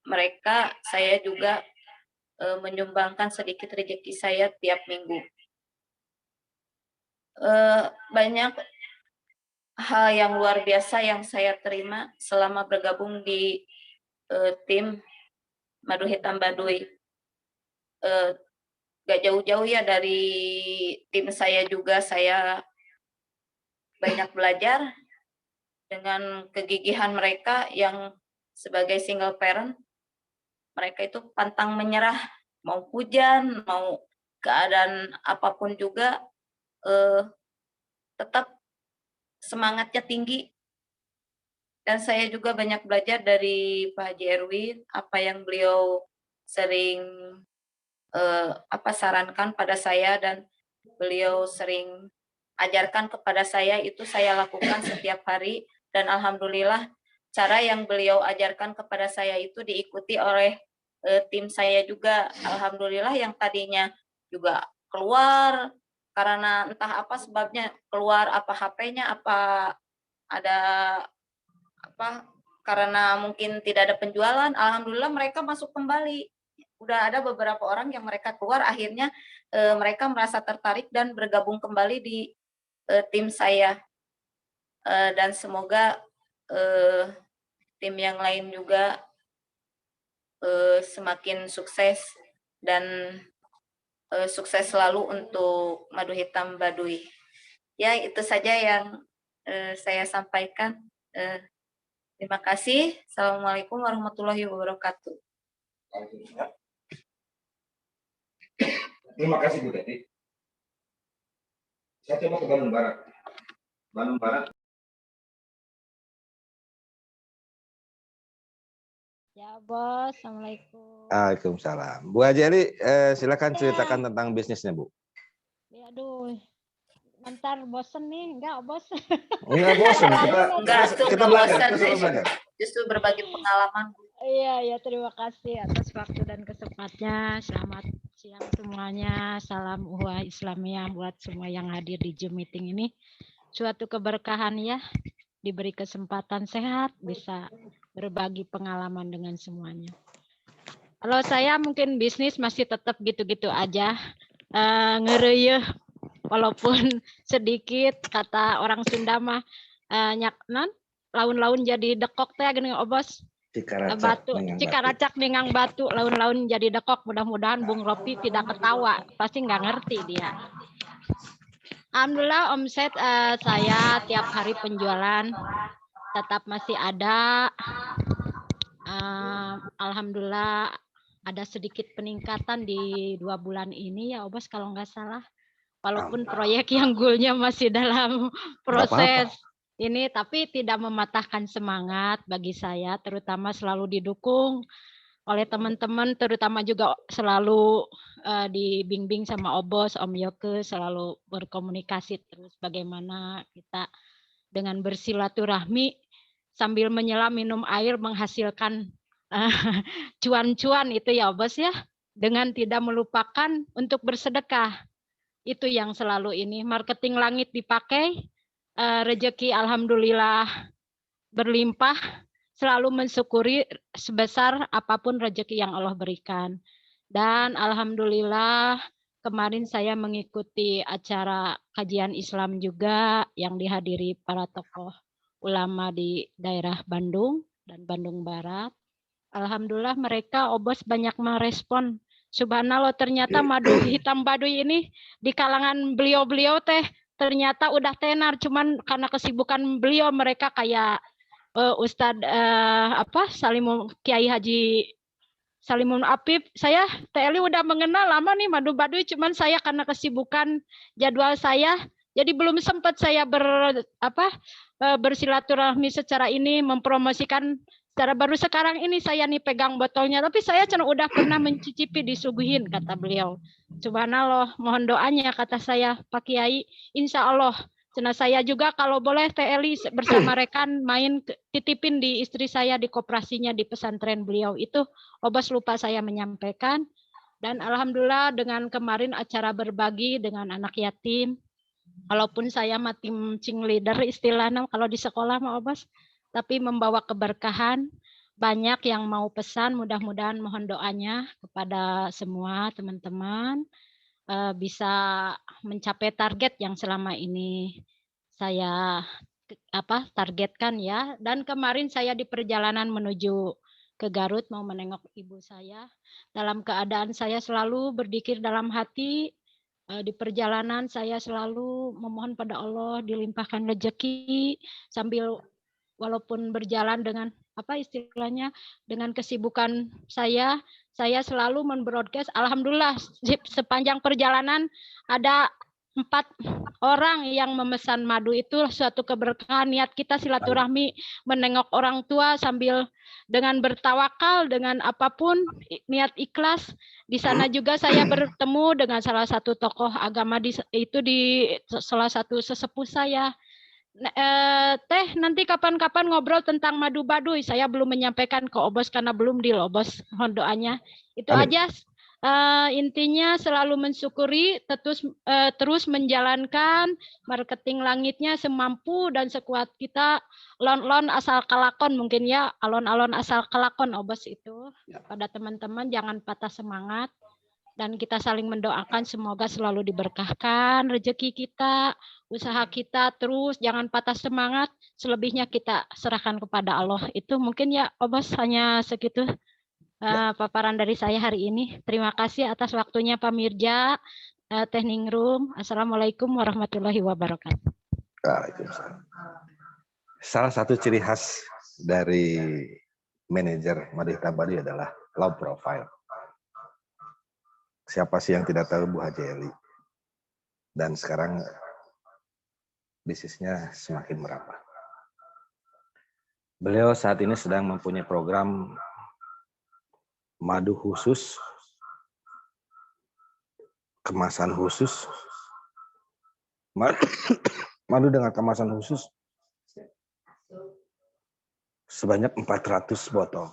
mereka, saya juga menyumbangkan sedikit rezeki saya tiap minggu. Banyak hal yang luar biasa yang saya terima selama bergabung di tim Madu Hitam Baduy. Gak jauh-jauh ya dari tim saya juga, saya banyak belajar dengan kegigihan mereka yang sebagai single parent. Mereka itu pantang menyerah, mau hujan, mau keadaan apapun juga, tetap semangatnya tinggi. Dan saya juga banyak belajar dari Pak Haji Erwin, apa yang beliau sering sarankan pada saya dan beliau sering ajarkan kepada saya, itu saya lakukan setiap hari. Dan alhamdulillah cara yang beliau ajarkan kepada saya itu diikuti oleh tim saya juga. Alhamdulillah yang tadinya juga keluar karena entah apa sebabnya, keluar apa HP-nya, apa ada apa karena mungkin tidak ada penjualan, alhamdulillah mereka masuk kembali. Udah ada beberapa orang yang mereka keluar, akhirnya mereka merasa tertarik dan bergabung kembali di tim saya. Dan semoga tim yang lain juga semakin sukses dan sukses selalu untuk Madu Hitam Baduy. Ya, itu saja yang saya sampaikan. Terima kasih. Assalamualaikum warahmatullahi wabarakatuh. Terima kasih Bu Teti. Saya coba ke Bandung Barat. Bandung Barat. Ya bos, Assalamualaikum. Waalaikumsalam. Bu Haji Ali, silakan ceritakan tentang bisnisnya Bu. Ya aduh, bentar bosen nih, enggak bos. Enggak bosan, kita belajar, bosan, kita belajar. Justru berbagi pengalaman. Iya, terima kasih atas waktu dan kesempatannya. Selamat siang semuanya. Salam Uhuah Islamiyah buat semua yang hadir di Zoom meeting ini. Suatu keberkahan ya, diberi kesempatan sehat, bisa berbagi pengalaman dengan semuanya. Kalau saya mungkin bisnis masih tetap gitu-gitu aja, ngereyeh walaupun sedikit, kata orang Sunda mah nyak non laun-laun jadi dekok teh gini obos. Batu, cikaracak ningang batu, laun-laun jadi dekok. Mudah-mudahan Bung Ropi tidak ketawa, pasti nggak ngerti dia. Alhamdulillah omset saya tiap hari penjualan tetap masih ada. Alhamdulillah ada sedikit peningkatan di 2 bulan ini ya Obos kalau nggak salah. Walaupun proyek yang goalnya masih dalam proses ini, tapi tidak mematahkan semangat bagi saya, terutama selalu didukung oleh teman-teman, terutama juga selalu dibimbing sama Obos, Om Yoke, selalu berkomunikasi terus bagaimana kita dengan bersilaturahmi sambil menyelam minum air menghasilkan cuan-cuan itu ya Bos ya, dengan tidak melupakan untuk bersedekah. Itu yang selalu ini, marketing langit dipakai, rezeki alhamdulillah berlimpah, selalu mensyukuri sebesar apapun rezeki yang Allah berikan. Dan alhamdulillah kemarin saya mengikuti acara kajian Islam juga yang dihadiri para tokoh ulama di daerah Bandung dan Bandung Barat. Alhamdulillah mereka Obos banyak merespon. Subhanallah ternyata Madu Hitam Baduy ini di kalangan beliau-beliau teh ternyata udah tenar, cuman karena kesibukan beliau mereka kayak Ustadz Kiai Haji Salimun Apip, saya TLI udah mengenal lama nih Madu Baduy, cuman saya karena kesibukan jadwal saya jadi belum sempat saya bersilaturahmi secara ini, mempromosikan secara baru sekarang ini saya nih pegang botolnya, tapi saya udah pernah mencicipi disuguhin kata beliau. Subhanallah, mohon doanya kata saya Pak Kiai, insya Allah. Saya juga kalau boleh TLI bersama rekan main titipin di istri saya di koperasinya di pesantren beliau itu, Obos lupa saya menyampaikan. Dan alhamdulillah dengan kemarin acara berbagi dengan anak yatim, walaupun saya mah tim cing leader istilahnya kalau di sekolah mah Obos, tapi membawa keberkahan, banyak yang mau pesan, mudah-mudahan mohon doanya kepada semua teman-teman bisa mencapai target yang selama ini saya targetkan ya. Dan kemarin saya di perjalanan menuju ke Garut mau menengok ibu saya, dalam keadaan saya selalu berzikir dalam hati. Di perjalanan saya selalu memohon pada Allah dilimpahkan rezeki, sambil walaupun berjalan dengan istilahnya dengan kesibukan saya selalu men-broadcast. Alhamdulillah sepanjang perjalanan ada 4 orang yang memesan madu, itu suatu keberkahan. Niat kita silaturahmi menengok orang tua sambil dengan bertawakal, dengan apapun niat ikhlas. Di sana juga saya bertemu dengan salah satu tokoh agama di salah satu sesepuh saya. Teh nanti kapan-kapan ngobrol tentang Madu Baduy. Saya belum menyampaikan ke Obos karena belum deal Obos, mohon doanya. Itu aja. Intinya selalu mensyukuri, terus menjalankan marketing langitnya semampu dan sekuat kita. Lon-lon asal kelakon mungkin ya, alon-alon asal kelakon Obos itu. Pada teman-teman jangan patah semangat. dan kita saling mendoakan semoga selalu diberkahkan rezeki kita, usaha kita, terus jangan patah semangat, selebihnya kita serahkan kepada Allah. Itu mungkin ya Obos, hanya segitu paparan dari saya hari ini. Terima kasih atas waktunya Pak Mirja, Teh Ningrum. Assalamualaikum warahmatullahi wabarakatuh. Waalaikumsalam. Salah satu ciri khas dari manajer Madu Hitam Baduy adalah low profile. Siapa sih yang tidak tahu Bu Haji Eli? Dan sekarang bisnisnya semakin merambah. Beliau saat ini sedang mempunyai program madu khusus, kemasan khusus, madu dengan kemasan khusus sebanyak 400 botol.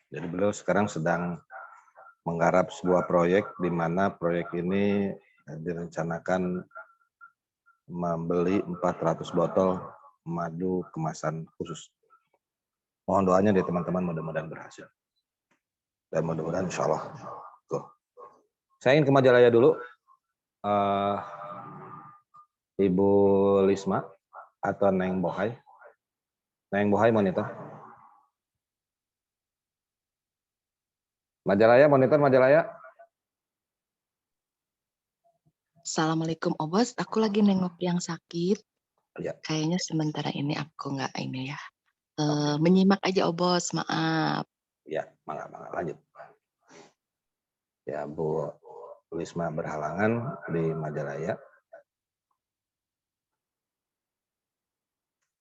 Jadi beliau sekarang sedang menggarap sebuah proyek di mana proyek ini direncanakan membeli 400 botol madu kemasan khusus. Mohon doanya dari teman-teman, mudah-mudahan berhasil. Dan mudah-mudahan insya Allah. Tuh. Saya ingin ke Majalaya dulu. Ibu Lisma atau Neng Bohai. Neng Bohai monitor. Majalaya, monitor Majalaya. Assalamualaikum Obos, aku lagi nengok yang sakit. Ya. Kayaknya sementara ini aku nggak ini ya. Menyimak aja Obos, maaf. Ya, mangga lanjut. Ya, Bu Lisma berhalangan di Majalaya.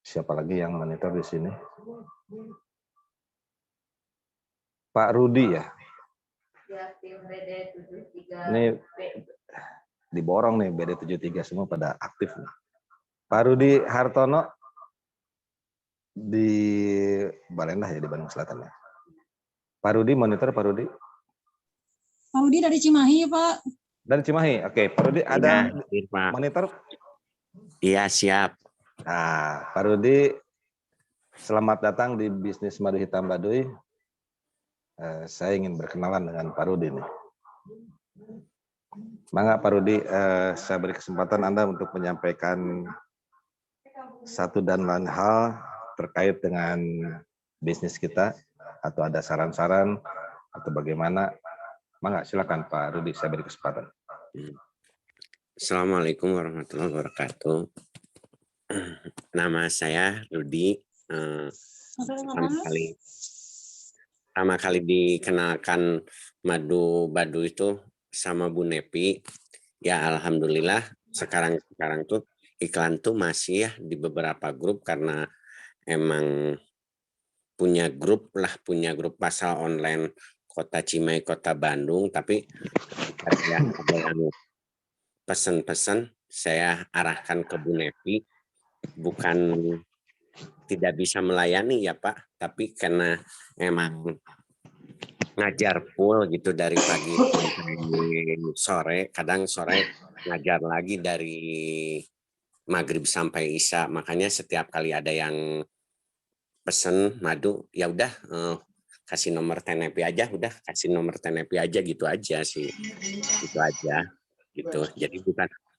Siapa lagi yang monitor di sini? Pak Rudi ya. Tim BD73. Ini diborong nih BD73 semua pada aktif nih. Pak Rudi Hartono di Balendah ya, di Bandung Selatan ya. Pak Rudi monitor, Pak Rudi. Pak Rudi dari Cimahi Pak. Dari Cimahi, oke. Pak Rudi ada Pak. monitor? Iya siap. Nah, Pak Rudi, selamat datang di bisnis Madu Hitam Baduy. Saya ingin berkenalan dengan Pak Rudi nih. Mangga Pak Rudi, saya beri kesempatan Anda untuk menyampaikan satu dan lain hal terkait dengan bisnis kita, atau ada saran-saran atau bagaimana. Mangga silakan Pak Rudi, saya beri kesempatan. Assalamualaikum warahmatullahi wabarakatuh. Nama saya Rudi. Pertama kali dikenalkan madu Baduy itu sama Bu Nepi. Ya alhamdulillah sekarang tuh iklan tuh masih ya di beberapa grup, karena emang punya grup pasar online Kota Cimahi, Kota Bandung, tapi ya ada yang pesan-pesan saya arahkan ke Bu Nepi. Bukan tidak bisa melayani ya Pak, tapi karena emang ngajar full gitu dari pagi sampai sore, kadang sore ngajar lagi dari maghrib sampai isya, makanya setiap kali ada yang pesen madu ya udah kasih nomor TNP aja, gitu aja sih, gitu aja gitu. Jadi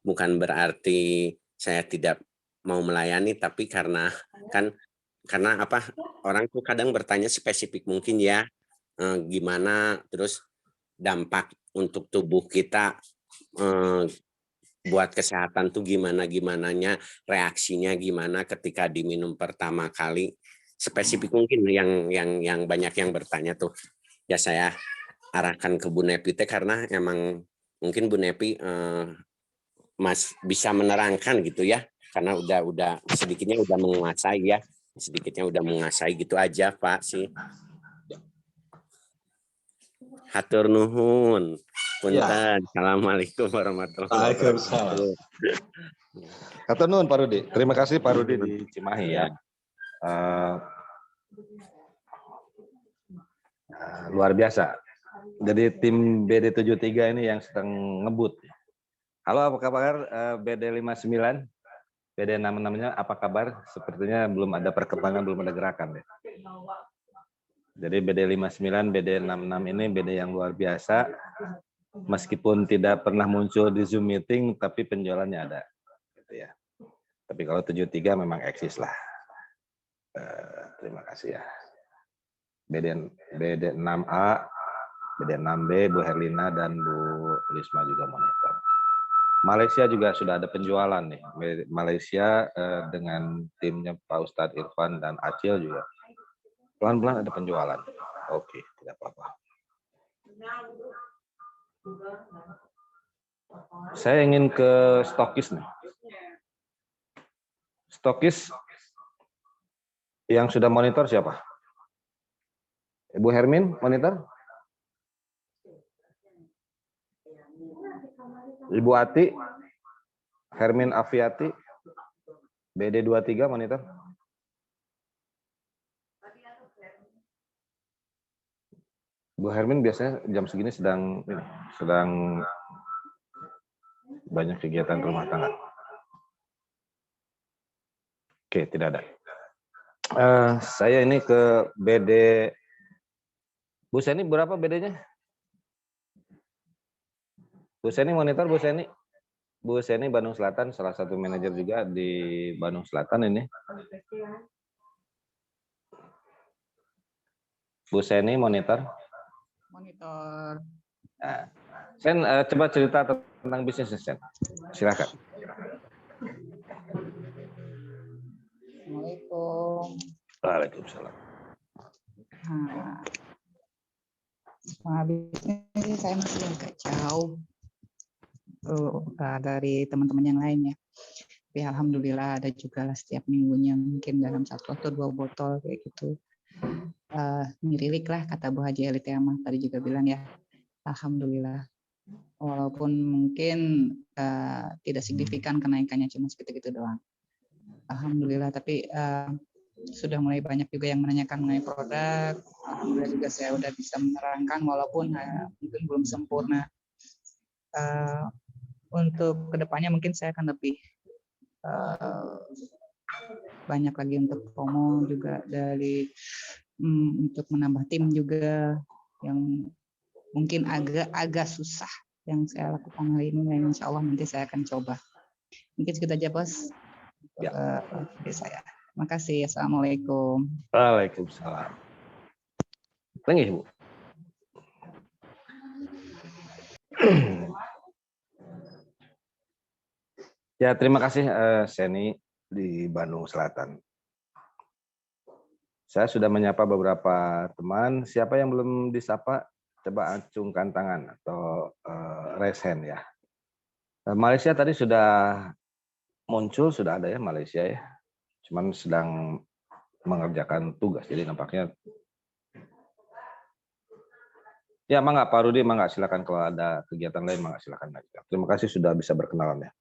bukan berarti saya tidak mau melayani, tapi karena apa, orang tuh kadang bertanya spesifik mungkin ya, gimana terus dampak untuk tubuh kita, buat kesehatan tuh gimananya, reaksinya gimana ketika diminum pertama kali, spesifik mungkin yang banyak yang bertanya tuh ya saya arahkan ke Bu Nepi karena emang mungkin Bu Nepi Mas bisa menerangkan gitu ya, karena udah sedikitnya udah menguasai gitu aja Pak sih. Hatur nuhun. Punten. Assalamualaikum warahmatullahi wabarakatuh. Hatur nuhun Pak Rudi. Terima kasih Pak Rudi di Cimahi ya. Luar biasa. Jadi tim BD73 ini yang sedang ngebut. Halo, apa kabar BD59? BD66-nya apa kabar? Sepertinya belum ada perkembangan, belum ada gerakan ya. Jadi BD59, BD66 ini BD yang luar biasa. meskipun tidak pernah muncul di Zoom meeting, tapi penjualannya ada, gitu ya. Tapi kalau 73 memang eksis lah. Terima kasih ya. BD6A, BD6B, Bu Herlina dan Bu Risma juga monitor. Malaysia juga sudah ada penjualan nih. Malaysia dengan timnya Pak Ustadz Irfan dan Acil juga. Pelan-pelan ada penjualan. Oke, tidak apa-apa. Saya ingin ke stokis nih. Stokis yang sudah monitor siapa? Ibu Hermin monitor? Ibu Ati, Hermin Afiati, BD23 monitor? Bu Hermin biasanya jam segini sedang banyak kegiatan rumah tangga. Oke, tidak ada. Saya ini ke BD. Bu Seni berapa BD-nya? Bu Seni monitor, Bu Seni. Bu Seni Bandung Selatan, salah satu manajer juga di Bandung Selatan ini. Bu Seni monitor. Monitor. Nah, Sen, coba cerita tentang bisnis Sen. Silakan. Assalamualaikum. Waalaikumsalam. Habisnya sih saya masih agak jauh dari teman-teman yang lain ya. Tapi alhamdulillah ada juga lah setiap minggunya mungkin dalam 1 atau 2 botol kayak gitu. Ngirilik lah kata Bu Haji Elit Yamah tadi juga bilang ya. Alhamdulillah. Walaupun mungkin tidak signifikan kenaikannya cuma segitu-gitu doang. Alhamdulillah, tapi sudah mulai banyak juga yang menanyakan mengenai produk. Alhamdulillah juga saya udah bisa menerangkan walaupun mungkin belum sempurna. Untuk kedepannya mungkin saya akan lebih banyak lagi untuk promo juga dari untuk menambah tim juga yang mungkin agak susah yang saya lakukan hari ini. Dan insya Allah nanti saya akan coba. Mungkin segitu aja bos. Dari saya. Terima kasih. Assalamualaikum. Waalaikumsalam. Lagi Bu. Ya, terima kasih Seni di Bandung Selatan. Saya sudah menyapa beberapa teman. Siapa yang belum disapa, coba acungkan tangan atau raise hand ya. Malaysia tadi sudah muncul, sudah ada ya Malaysia ya. Cuman sedang mengerjakan tugas, jadi nampaknya. Ya, mangga Pak Rudi, mangga silakan kalau ada kegiatan lain, mangga silakan. Terima kasih sudah bisa berkenalan ya.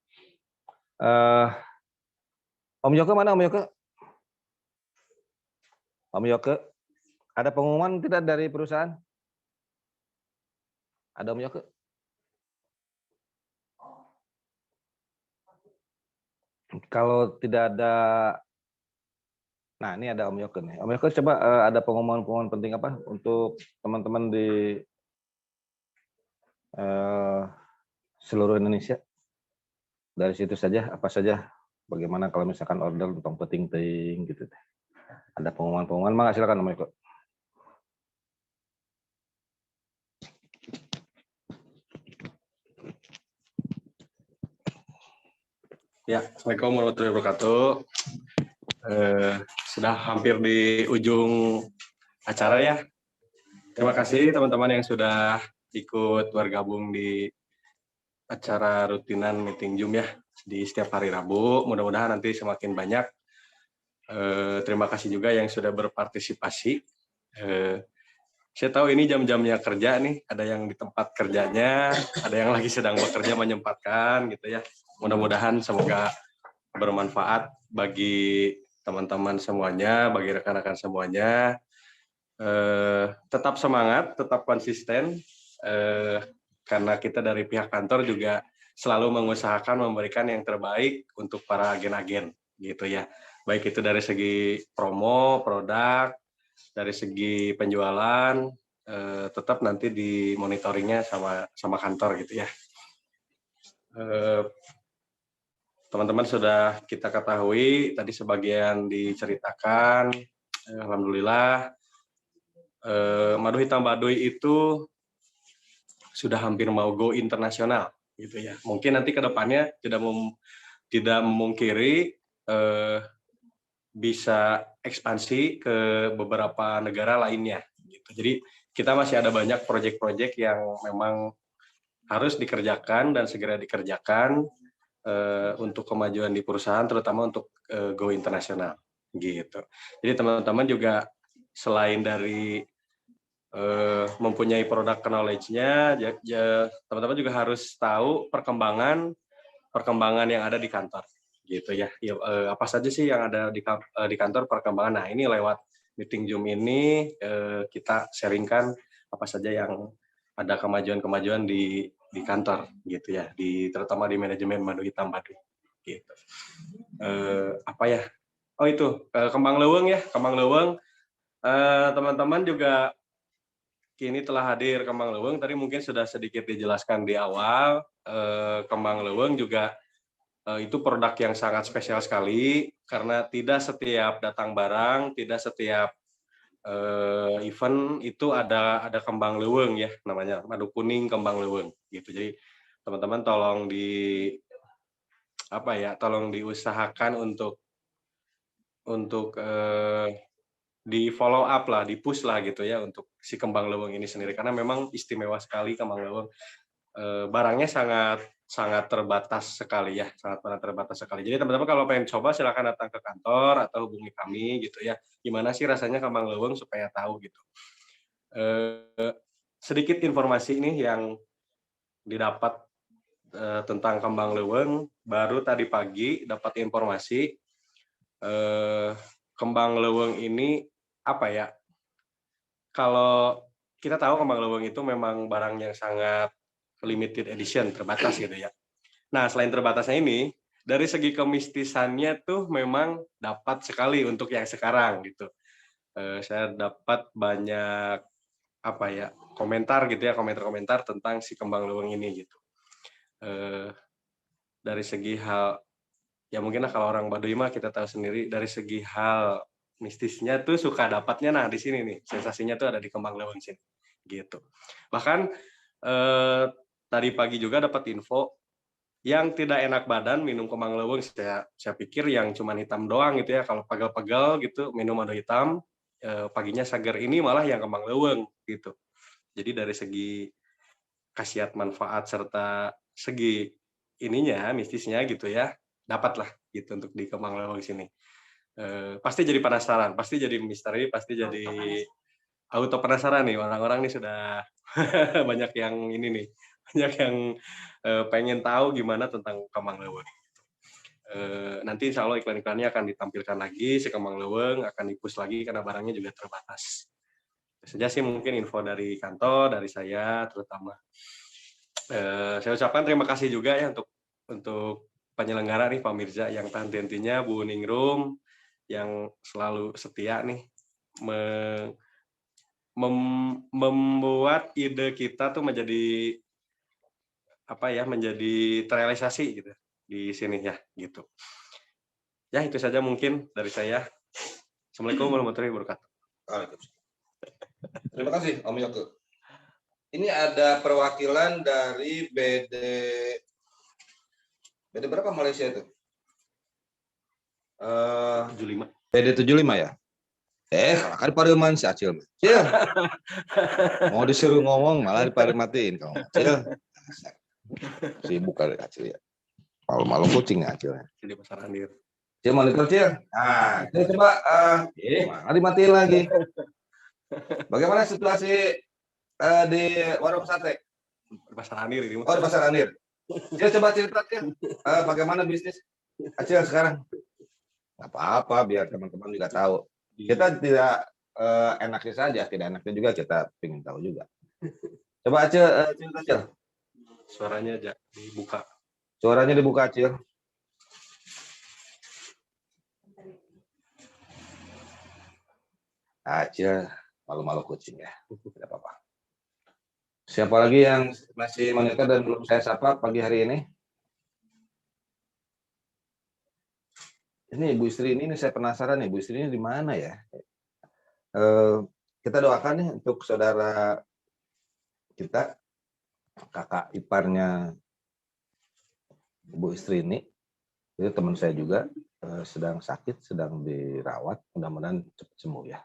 Om Yoke mana Om Yoke? Om Yoke, ada pengumuman tidak dari perusahaan? Ada Om Yoke? Kalau tidak ada, nah ini ada Om Yoke nih. Om Yoke coba ada pengumuman-pengumuman penting apa untuk teman-teman di seluruh Indonesia. Dari situ saja, apa saja, bagaimana kalau misalkan order tentang peting-ting gitu. Ada pengumuman-pengumuman, maka silakan Om Yoke. Ya, Assalamualaikum warahmatullahi wabarakatuh. Sudah hampir di ujung acara ya. Terima kasih teman-teman yang sudah ikut bergabung di acara rutinan meeting Zoom ya di setiap hari Rabu. Mudah-mudahan nanti semakin banyak. Terima kasih juga yang sudah berpartisipasi. Saya tahu ini jam-jamnya kerja nih, ada yang di tempat kerjanya, ada yang lagi sedang bekerja menyempatkan gitu ya. Mudah-mudahan semoga bermanfaat bagi teman-teman semuanya, bagi rekan-rekan semuanya. Tetap semangat, tetap konsisten, karena kita dari pihak kantor juga selalu mengusahakan memberikan yang terbaik untuk para agen-agen gitu ya. Baik itu dari segi promo, produk, dari segi penjualan, tetap nanti di monitoringnya sama kantor gitu ya. Teman-teman sudah kita ketahui, tadi sebagian diceritakan, alhamdulillah madu hitam Baduy itu sudah hampir mau go internasional gitu ya. Mungkin nanti ke depannya tidak memungkiri bisa ekspansi ke beberapa negara lainnya gitu. Jadi kita masih ada banyak proyek-proyek yang memang harus dikerjakan dan segera dikerjakan untuk kemajuan di perusahaan, terutama untuk go internasional gitu. Jadi teman-teman juga selain dari mempunyai produk knowledge-nya, teman-teman juga harus tahu perkembangan yang ada di kantor gitu ya. Apa saja sih yang ada di kantor perkembangan. Nah, ini lewat meeting Zoom ini kita sharingkan apa saja yang ada kemajuan-kemajuan di kantor gitu ya, terutama di manajemen Madu Hitam Baduy gitu. Apa ya? Oh itu Kembang Leuweung ya, Kembang Leuweung. Teman-teman juga kini telah hadir Kembang Leuweung. Tadi mungkin sudah sedikit dijelaskan di awal. Kembang Leuweung juga itu produk yang sangat spesial sekali karena tidak setiap datang barang, tidak setiap event itu ada kembang leuweung ya, namanya madu kuning kembang leuweung gitu. Jadi teman-teman tolong tolong diusahakan untuk di follow up lah, di push lah gitu ya untuk si kembang leuweung ini sendiri karena memang istimewa sekali kembang leuweung. Barangnya sangat terbatas sekali ya, sangat terbatas sekali. Jadi teman-teman kalau pengen coba silakan datang ke kantor atau hubungi kami gitu ya. Gimana sih rasanya kembang leuweung supaya tahu gitu. Sedikit informasi nih yang didapat tentang kembang leuweung. Baru tadi pagi dapat informasi kembang leuweung ini apa ya? Kalau kita tahu kembang leuweung itu memang barang yang sangat limited edition, terbatas gitu ya. Nah, selain terbatasnya ini, dari segi kemistisannya tuh memang dapat sekali untuk yang sekarang gitu. Saya dapat banyak komentar gitu ya, komentar-komentar tentang si kembang leuweung ini gitu. Dari segi hal, ya mungkin kalau orang Baduy mah kita tahu sendiri, dari segi hal mistisnya tuh suka dapatnya nah di sini nih, sensasinya tuh ada di kembang leuweung sini gitu. Bahkan tadi pagi juga dapat info yang tidak enak badan minum kembang leuweung. Saya pikir yang cuma hitam doang gitu ya, kalau pegel-pegel gitu minum madu hitam paginya segar, ini malah yang kembang leuweung gitu. Jadi dari segi khasiat manfaat serta segi ininya mistisnya gitu ya, dapatlah gitu untuk di kembang leuweung sini. Pasti jadi penasaran, pasti jadi misteri, pasti jadi auto penasaran nih orang-orang nih sudah banyak yang ini nih, banyak yang pengen tahu gimana tentang kembang leuweung. Nanti insya Allah iklan-iklannya akan ditampilkan lagi, si kembang leuweung akan di-push lagi karena barangnya juga terbatas. Itu saja sih mungkin info dari kantor, dari saya terutama. Saya ucapkan terima kasih juga ya untuk penyelenggara nih Pak Mirza yang tak henti-hentinya, Bu Ningrum yang selalu setia nih membuat ide kita tuh menjadi menjadi terrealisasi gitu di sini ya gitu. Ya itu saja mungkin dari saya. Assalamualaikum warahmatullahi wabarakatuh. Terima kasih Om Yoke. Ini ada perwakilan dari BD berapa Malaysia itu? 75. BD 75 ya? Kan Pariman si Acil. Cil. Mau disuruh ngomong malah dimatiin kamu. Cil. Sibuk kali Acil ya. Malu-malu kucing Acil. Di pasar Andir. Cil monitor Cil. Nah, Cil coba malah dimatiin lagi. Bagaimana situasi di warung sate? Di pasar Andir ini. Oh, di pasar Andir. Cil coba cerita Cil. Bagaimana bisnis Acil sekarang? Nggak apa-apa biar teman-teman juga tahu. Kita tidak enaknya saja, tidak enaknya juga kita ingin tahu juga. Coba Acil cerita Acil. Suaranya aja dibuka. Suaranya dibuka Acil. Acil malu-malu kucing ya, tidak apa-apa. Siapa lagi yang masih monitor dan belum saya sapa pagi hari ini? Ini Ibu Istri ini saya penasaran nih, Ibu Istri ini di mana ya? Kita doakan nih untuk saudara kita, kakak iparnya Ibu Istri ini. Itu teman saya juga sedang sakit, sedang dirawat. Mudah-mudahan cepat sembuh ya.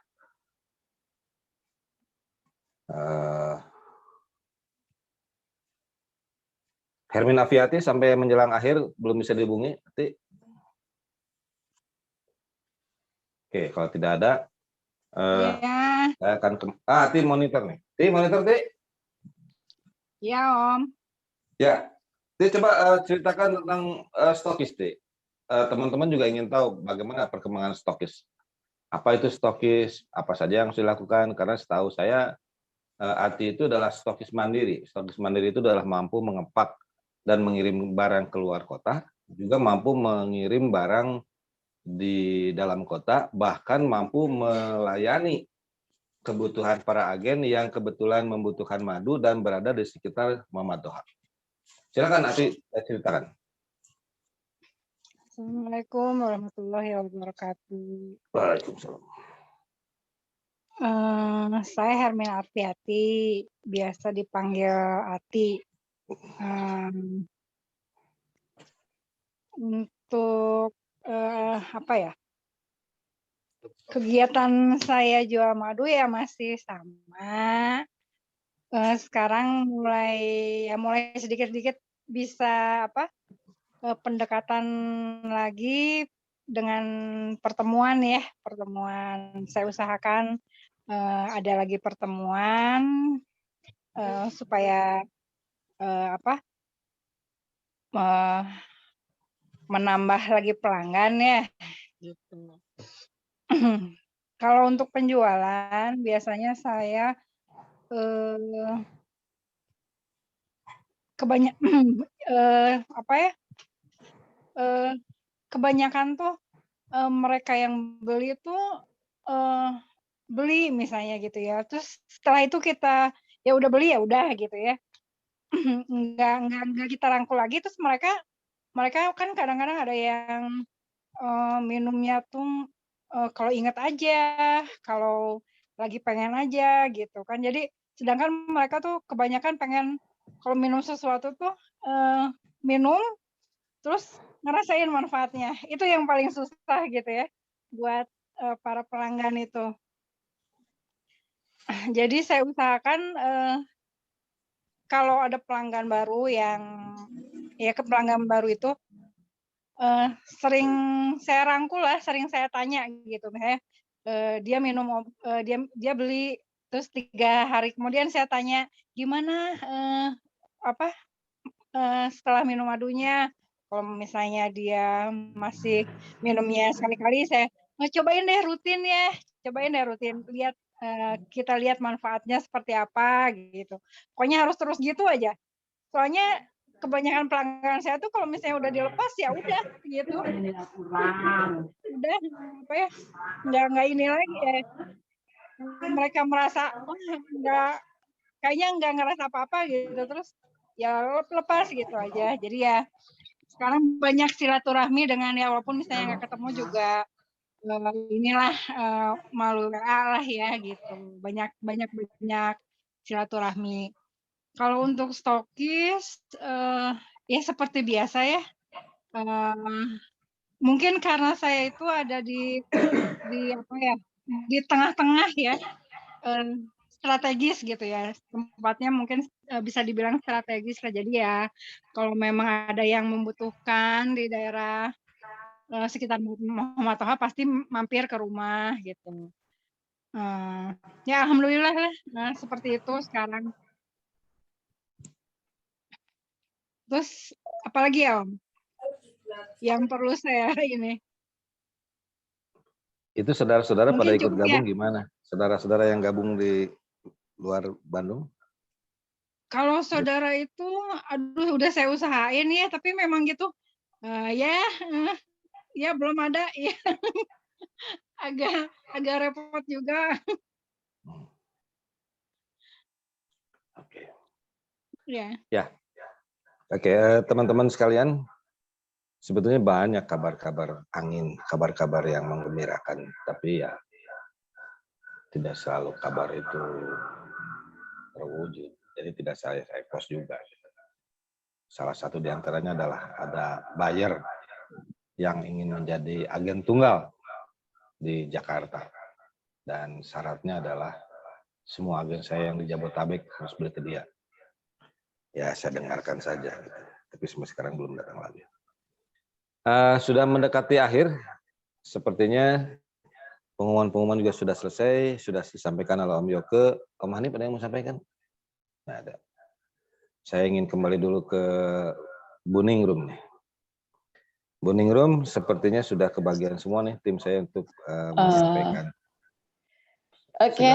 Hermina Fiati sampai menjelang akhir belum bisa dihubungi. Oke, kalau tidak ada, saya akan Ti monitor nih. Ti monitor Ti. Ya Om. Ya, Ti coba ceritakan tentang stokis Ti. Teman-teman juga ingin tahu bagaimana perkembangan stokis. Apa itu stokis? Apa saja yang harus dilakukan? Karena setahu saya Ati itu adalah stokis mandiri. Stokis mandiri itu adalah mampu mengepak dan mengirim barang keluar kota, juga mampu mengirim barang di dalam kota, bahkan mampu melayani kebutuhan para agen yang kebetulan membutuhkan madu dan berada di sekitar Muhammad Toha. Silakan Ati ceritakan. Assalamualaikum warahmatullahi wabarakatuh. Waalaikumsalam. Saya Hermina Arfiati, biasa dipanggil Ati. Untuk apa ya? Kegiatan saya jual madu ya masih sama. Sekarang mulai sedikit-sedikit bisa pendekatan lagi dengan pertemuan ya, pertemuan. Saya usahakan ada lagi pertemuan supaya menambah lagi pelanggan ya, gitu. Kalau untuk penjualan biasanya saya kebanyakan tuh mereka yang beli tuh beli misalnya gitu ya. Terus setelah itu kita ya udah beli ya udah gitu ya. Enggak kita rangkul lagi, terus mereka kan kadang-kadang ada yang minumnya tuh kalau ingat aja, kalau lagi pengen aja gitu kan. Jadi sedangkan mereka tuh kebanyakan pengen kalau minum sesuatu tuh minum terus ngerasain manfaatnya. Itu yang paling susah gitu ya buat para pelanggan itu. Jadi saya usahakan kalau ada pelanggan baru yang pelanggan baru itu sering saya rangkul lah, sering saya tanya gitu, misalnya dia minum dia beli terus 3 hari kemudian saya tanya gimana setelah minum madunya. Kalau misalnya dia masih minumnya sekali-kali, saya cobain deh rutin lihat kita lihat manfaatnya seperti apa gitu. Pokoknya harus terus gitu aja. Soalnya kebanyakan pelanggan saya tuh kalau misalnya udah dilepas ya udah gitu. Udah nggak ini lagi ya. Mereka merasa kayaknya nggak ngerasa apa-apa gitu, terus ya lepas gitu aja. Jadi ya sekarang banyak silaturahmi dengan ya walaupun misalnya nggak ketemu juga inilah malu lah ya gitu. Banyak silaturahmi. Kalau untuk stokis ya seperti biasa ya. Mungkin karena saya itu ada di tengah-tengah ya, strategis gitu ya, tempatnya mungkin bisa dibilang strategis lah. Jadi ya kalau memang ada yang membutuhkan di daerah sekitar Muhammad Toha pasti mampir ke rumah gitu. Ya alhamdulillah lah seperti itu sekarang. Terus apalagi ya Om yang perlu saya ini? Itu saudara-saudara pada ikut gabung ya. gimana? Saudara-saudara yang gabung di luar Bandung? Kalau saudara itu, aduh udah saya usahain ya, tapi memang gitu, ya belum ada ya, agak repot juga. Ya. Ya. Oke, teman-teman sekalian, sebetulnya banyak kabar-kabar angin, kabar-kabar yang menggembirakan, tapi ya tidak selalu kabar itu terwujud. Jadi tidak saya post juga. Salah satu di antaranya adalah ada buyer yang ingin menjadi agen tunggal di Jakarta. Dan syaratnya adalah semua agen saya yang di Jabodetabek harus beli ke dia. Ya, saya dengarkan saja. Tapi sampai sekarang belum datang lagi. Sudah mendekati akhir. Sepertinya pengumuman-pengumuman juga sudah selesai. Sudah disampaikan oleh Om Yoke. Om Hanif ada yang mau sampaikan? Nah, ada. Saya ingin kembali dulu ke Buning Room nih. Buning Room sepertinya sudah kebagian semua nih tim saya untuk menyampaikan. Oke.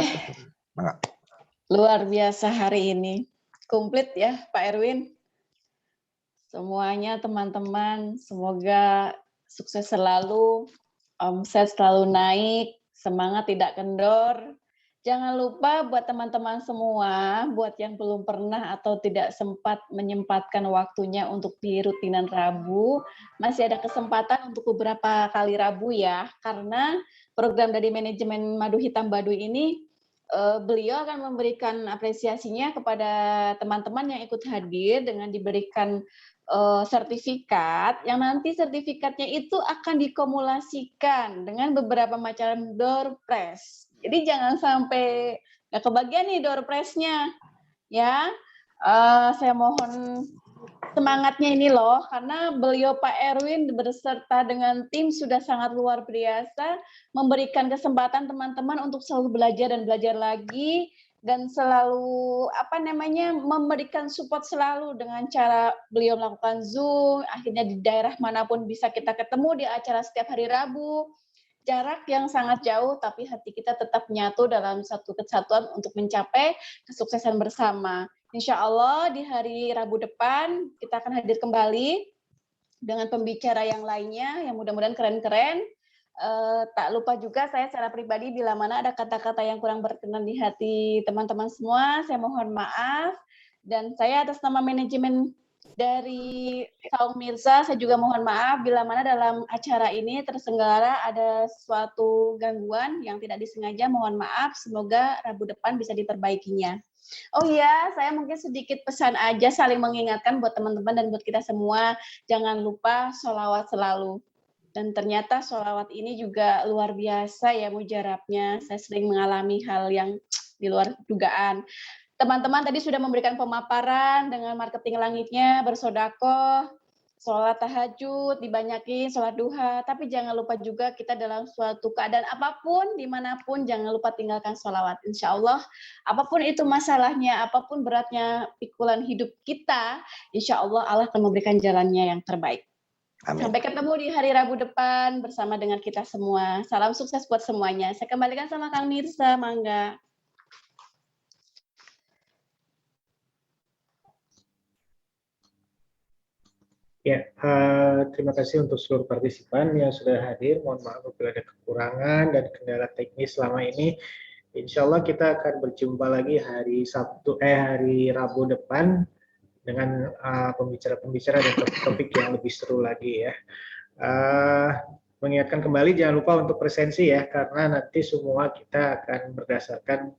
Mangga. Luar biasa hari ini. Komplit ya Pak Erwin. Semuanya teman-teman, semoga sukses selalu, omset selalu naik, semangat tidak kendor. Jangan lupa buat teman-teman semua, buat yang belum pernah atau tidak sempat menyempatkan waktunya untuk di rutinan Rabu, masih ada kesempatan untuk beberapa kali Rabu ya, karena program dari manajemen Madu Hitam Baduy ini, beliau akan memberikan apresiasinya kepada teman-teman yang ikut hadir dengan diberikan sertifikat, yang nanti sertifikatnya itu akan dikumulasikan dengan beberapa macam door prize. Jadi jangan sampai nggak kebagian nih door prize-nya, ya. Saya mohon semangatnya ini loh, karena beliau Pak Erwin beserta dengan tim sudah sangat luar biasa memberikan kesempatan teman-teman untuk selalu belajar dan belajar lagi, dan selalu memberikan support selalu dengan cara beliau melakukan Zoom, akhirnya di daerah manapun bisa kita ketemu di acara setiap hari Rabu. Jarak yang sangat jauh, tapi hati kita tetap nyatu dalam satu kesatuan untuk mencapai kesuksesan bersama. Insya Allah di hari Rabu depan kita akan hadir kembali dengan pembicara yang lainnya yang mudah-mudahan keren-keren. Tak lupa juga saya secara pribadi bila mana ada kata-kata yang kurang berkenan di hati teman-teman semua, saya mohon maaf. Dan saya atas nama manajemen dari Saung Mirza, saya juga mohon maaf bila mana dalam acara ini terselenggara ada suatu gangguan yang tidak disengaja, mohon maaf, semoga Rabu depan bisa diperbaikinya. Oh iya, saya mungkin sedikit pesan aja saling mengingatkan buat teman-teman dan buat kita semua, jangan lupa sholawat selalu. Dan ternyata sholawat ini juga luar biasa ya mujarabnya, saya sering mengalami hal yang di luar dugaan. Teman-teman tadi sudah memberikan pemaparan dengan marketing langitnya, bersodakoh, sholat tahajud, dibanyakin, sholat duha, tapi jangan lupa juga kita dalam suatu keadaan apapun, dimanapun, jangan lupa tinggalkan sholawat. Insya Allah, apapun itu masalahnya, apapun beratnya pikulan hidup kita, insya Allah Allah akan memberikan jalannya yang terbaik. Amin. Sampai ketemu di hari Rabu depan bersama dengan kita semua. Salam sukses buat semuanya. Saya kembalikan sama Kang Mirza, mangga. Ya, terima kasih untuk seluruh partisipan yang sudah hadir. Mohon maaf apabila ada kekurangan dan kendala teknis selama ini. Insya Allah kita akan berjumpa lagi hari Rabu depan dengan pembicara-pembicara dan topik-topik yang lebih seru lagi ya. Mengingatkan kembali jangan lupa untuk presensi ya, karena nanti semua kita akan berdasarkan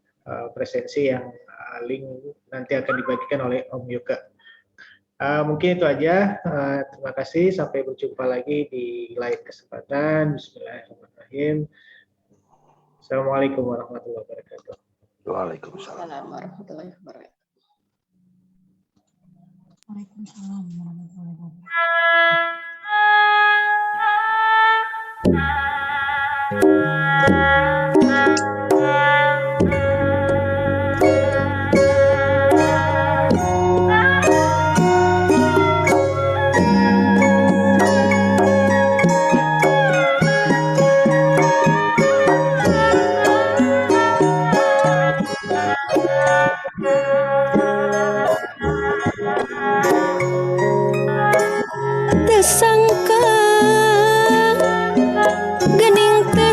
presensi yang link nanti akan dibagikan oleh Om Yoke. Mungkin itu aja. Terima kasih. Sampai berjumpa lagi di lain kesempatan. Bismillahirrahmanirrahim. Assalamualaikum warahmatullahi wabarakatuh. Waalaikumsalam warahmatullahi wabarakatuh. Waalaikumsalam warahmatullahi wabarakatuh. Tersangka gening teu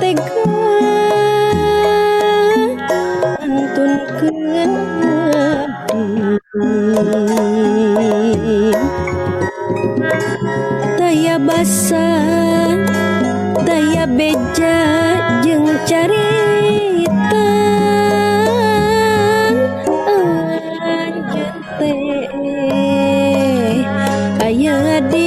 tega antunkeun daya basa daya beja jeung carita anjeun teh aya di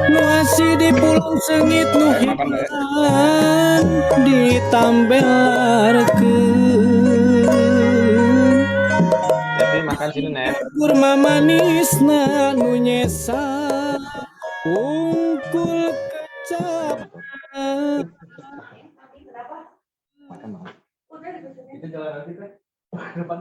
Nu asih di pulang sengit nu hiburan ditambelarkeun Tapi makan sini Nek. kurma manisna nu nyesa wungkul kecap Makan. Itu jalan nanti teh. Depan.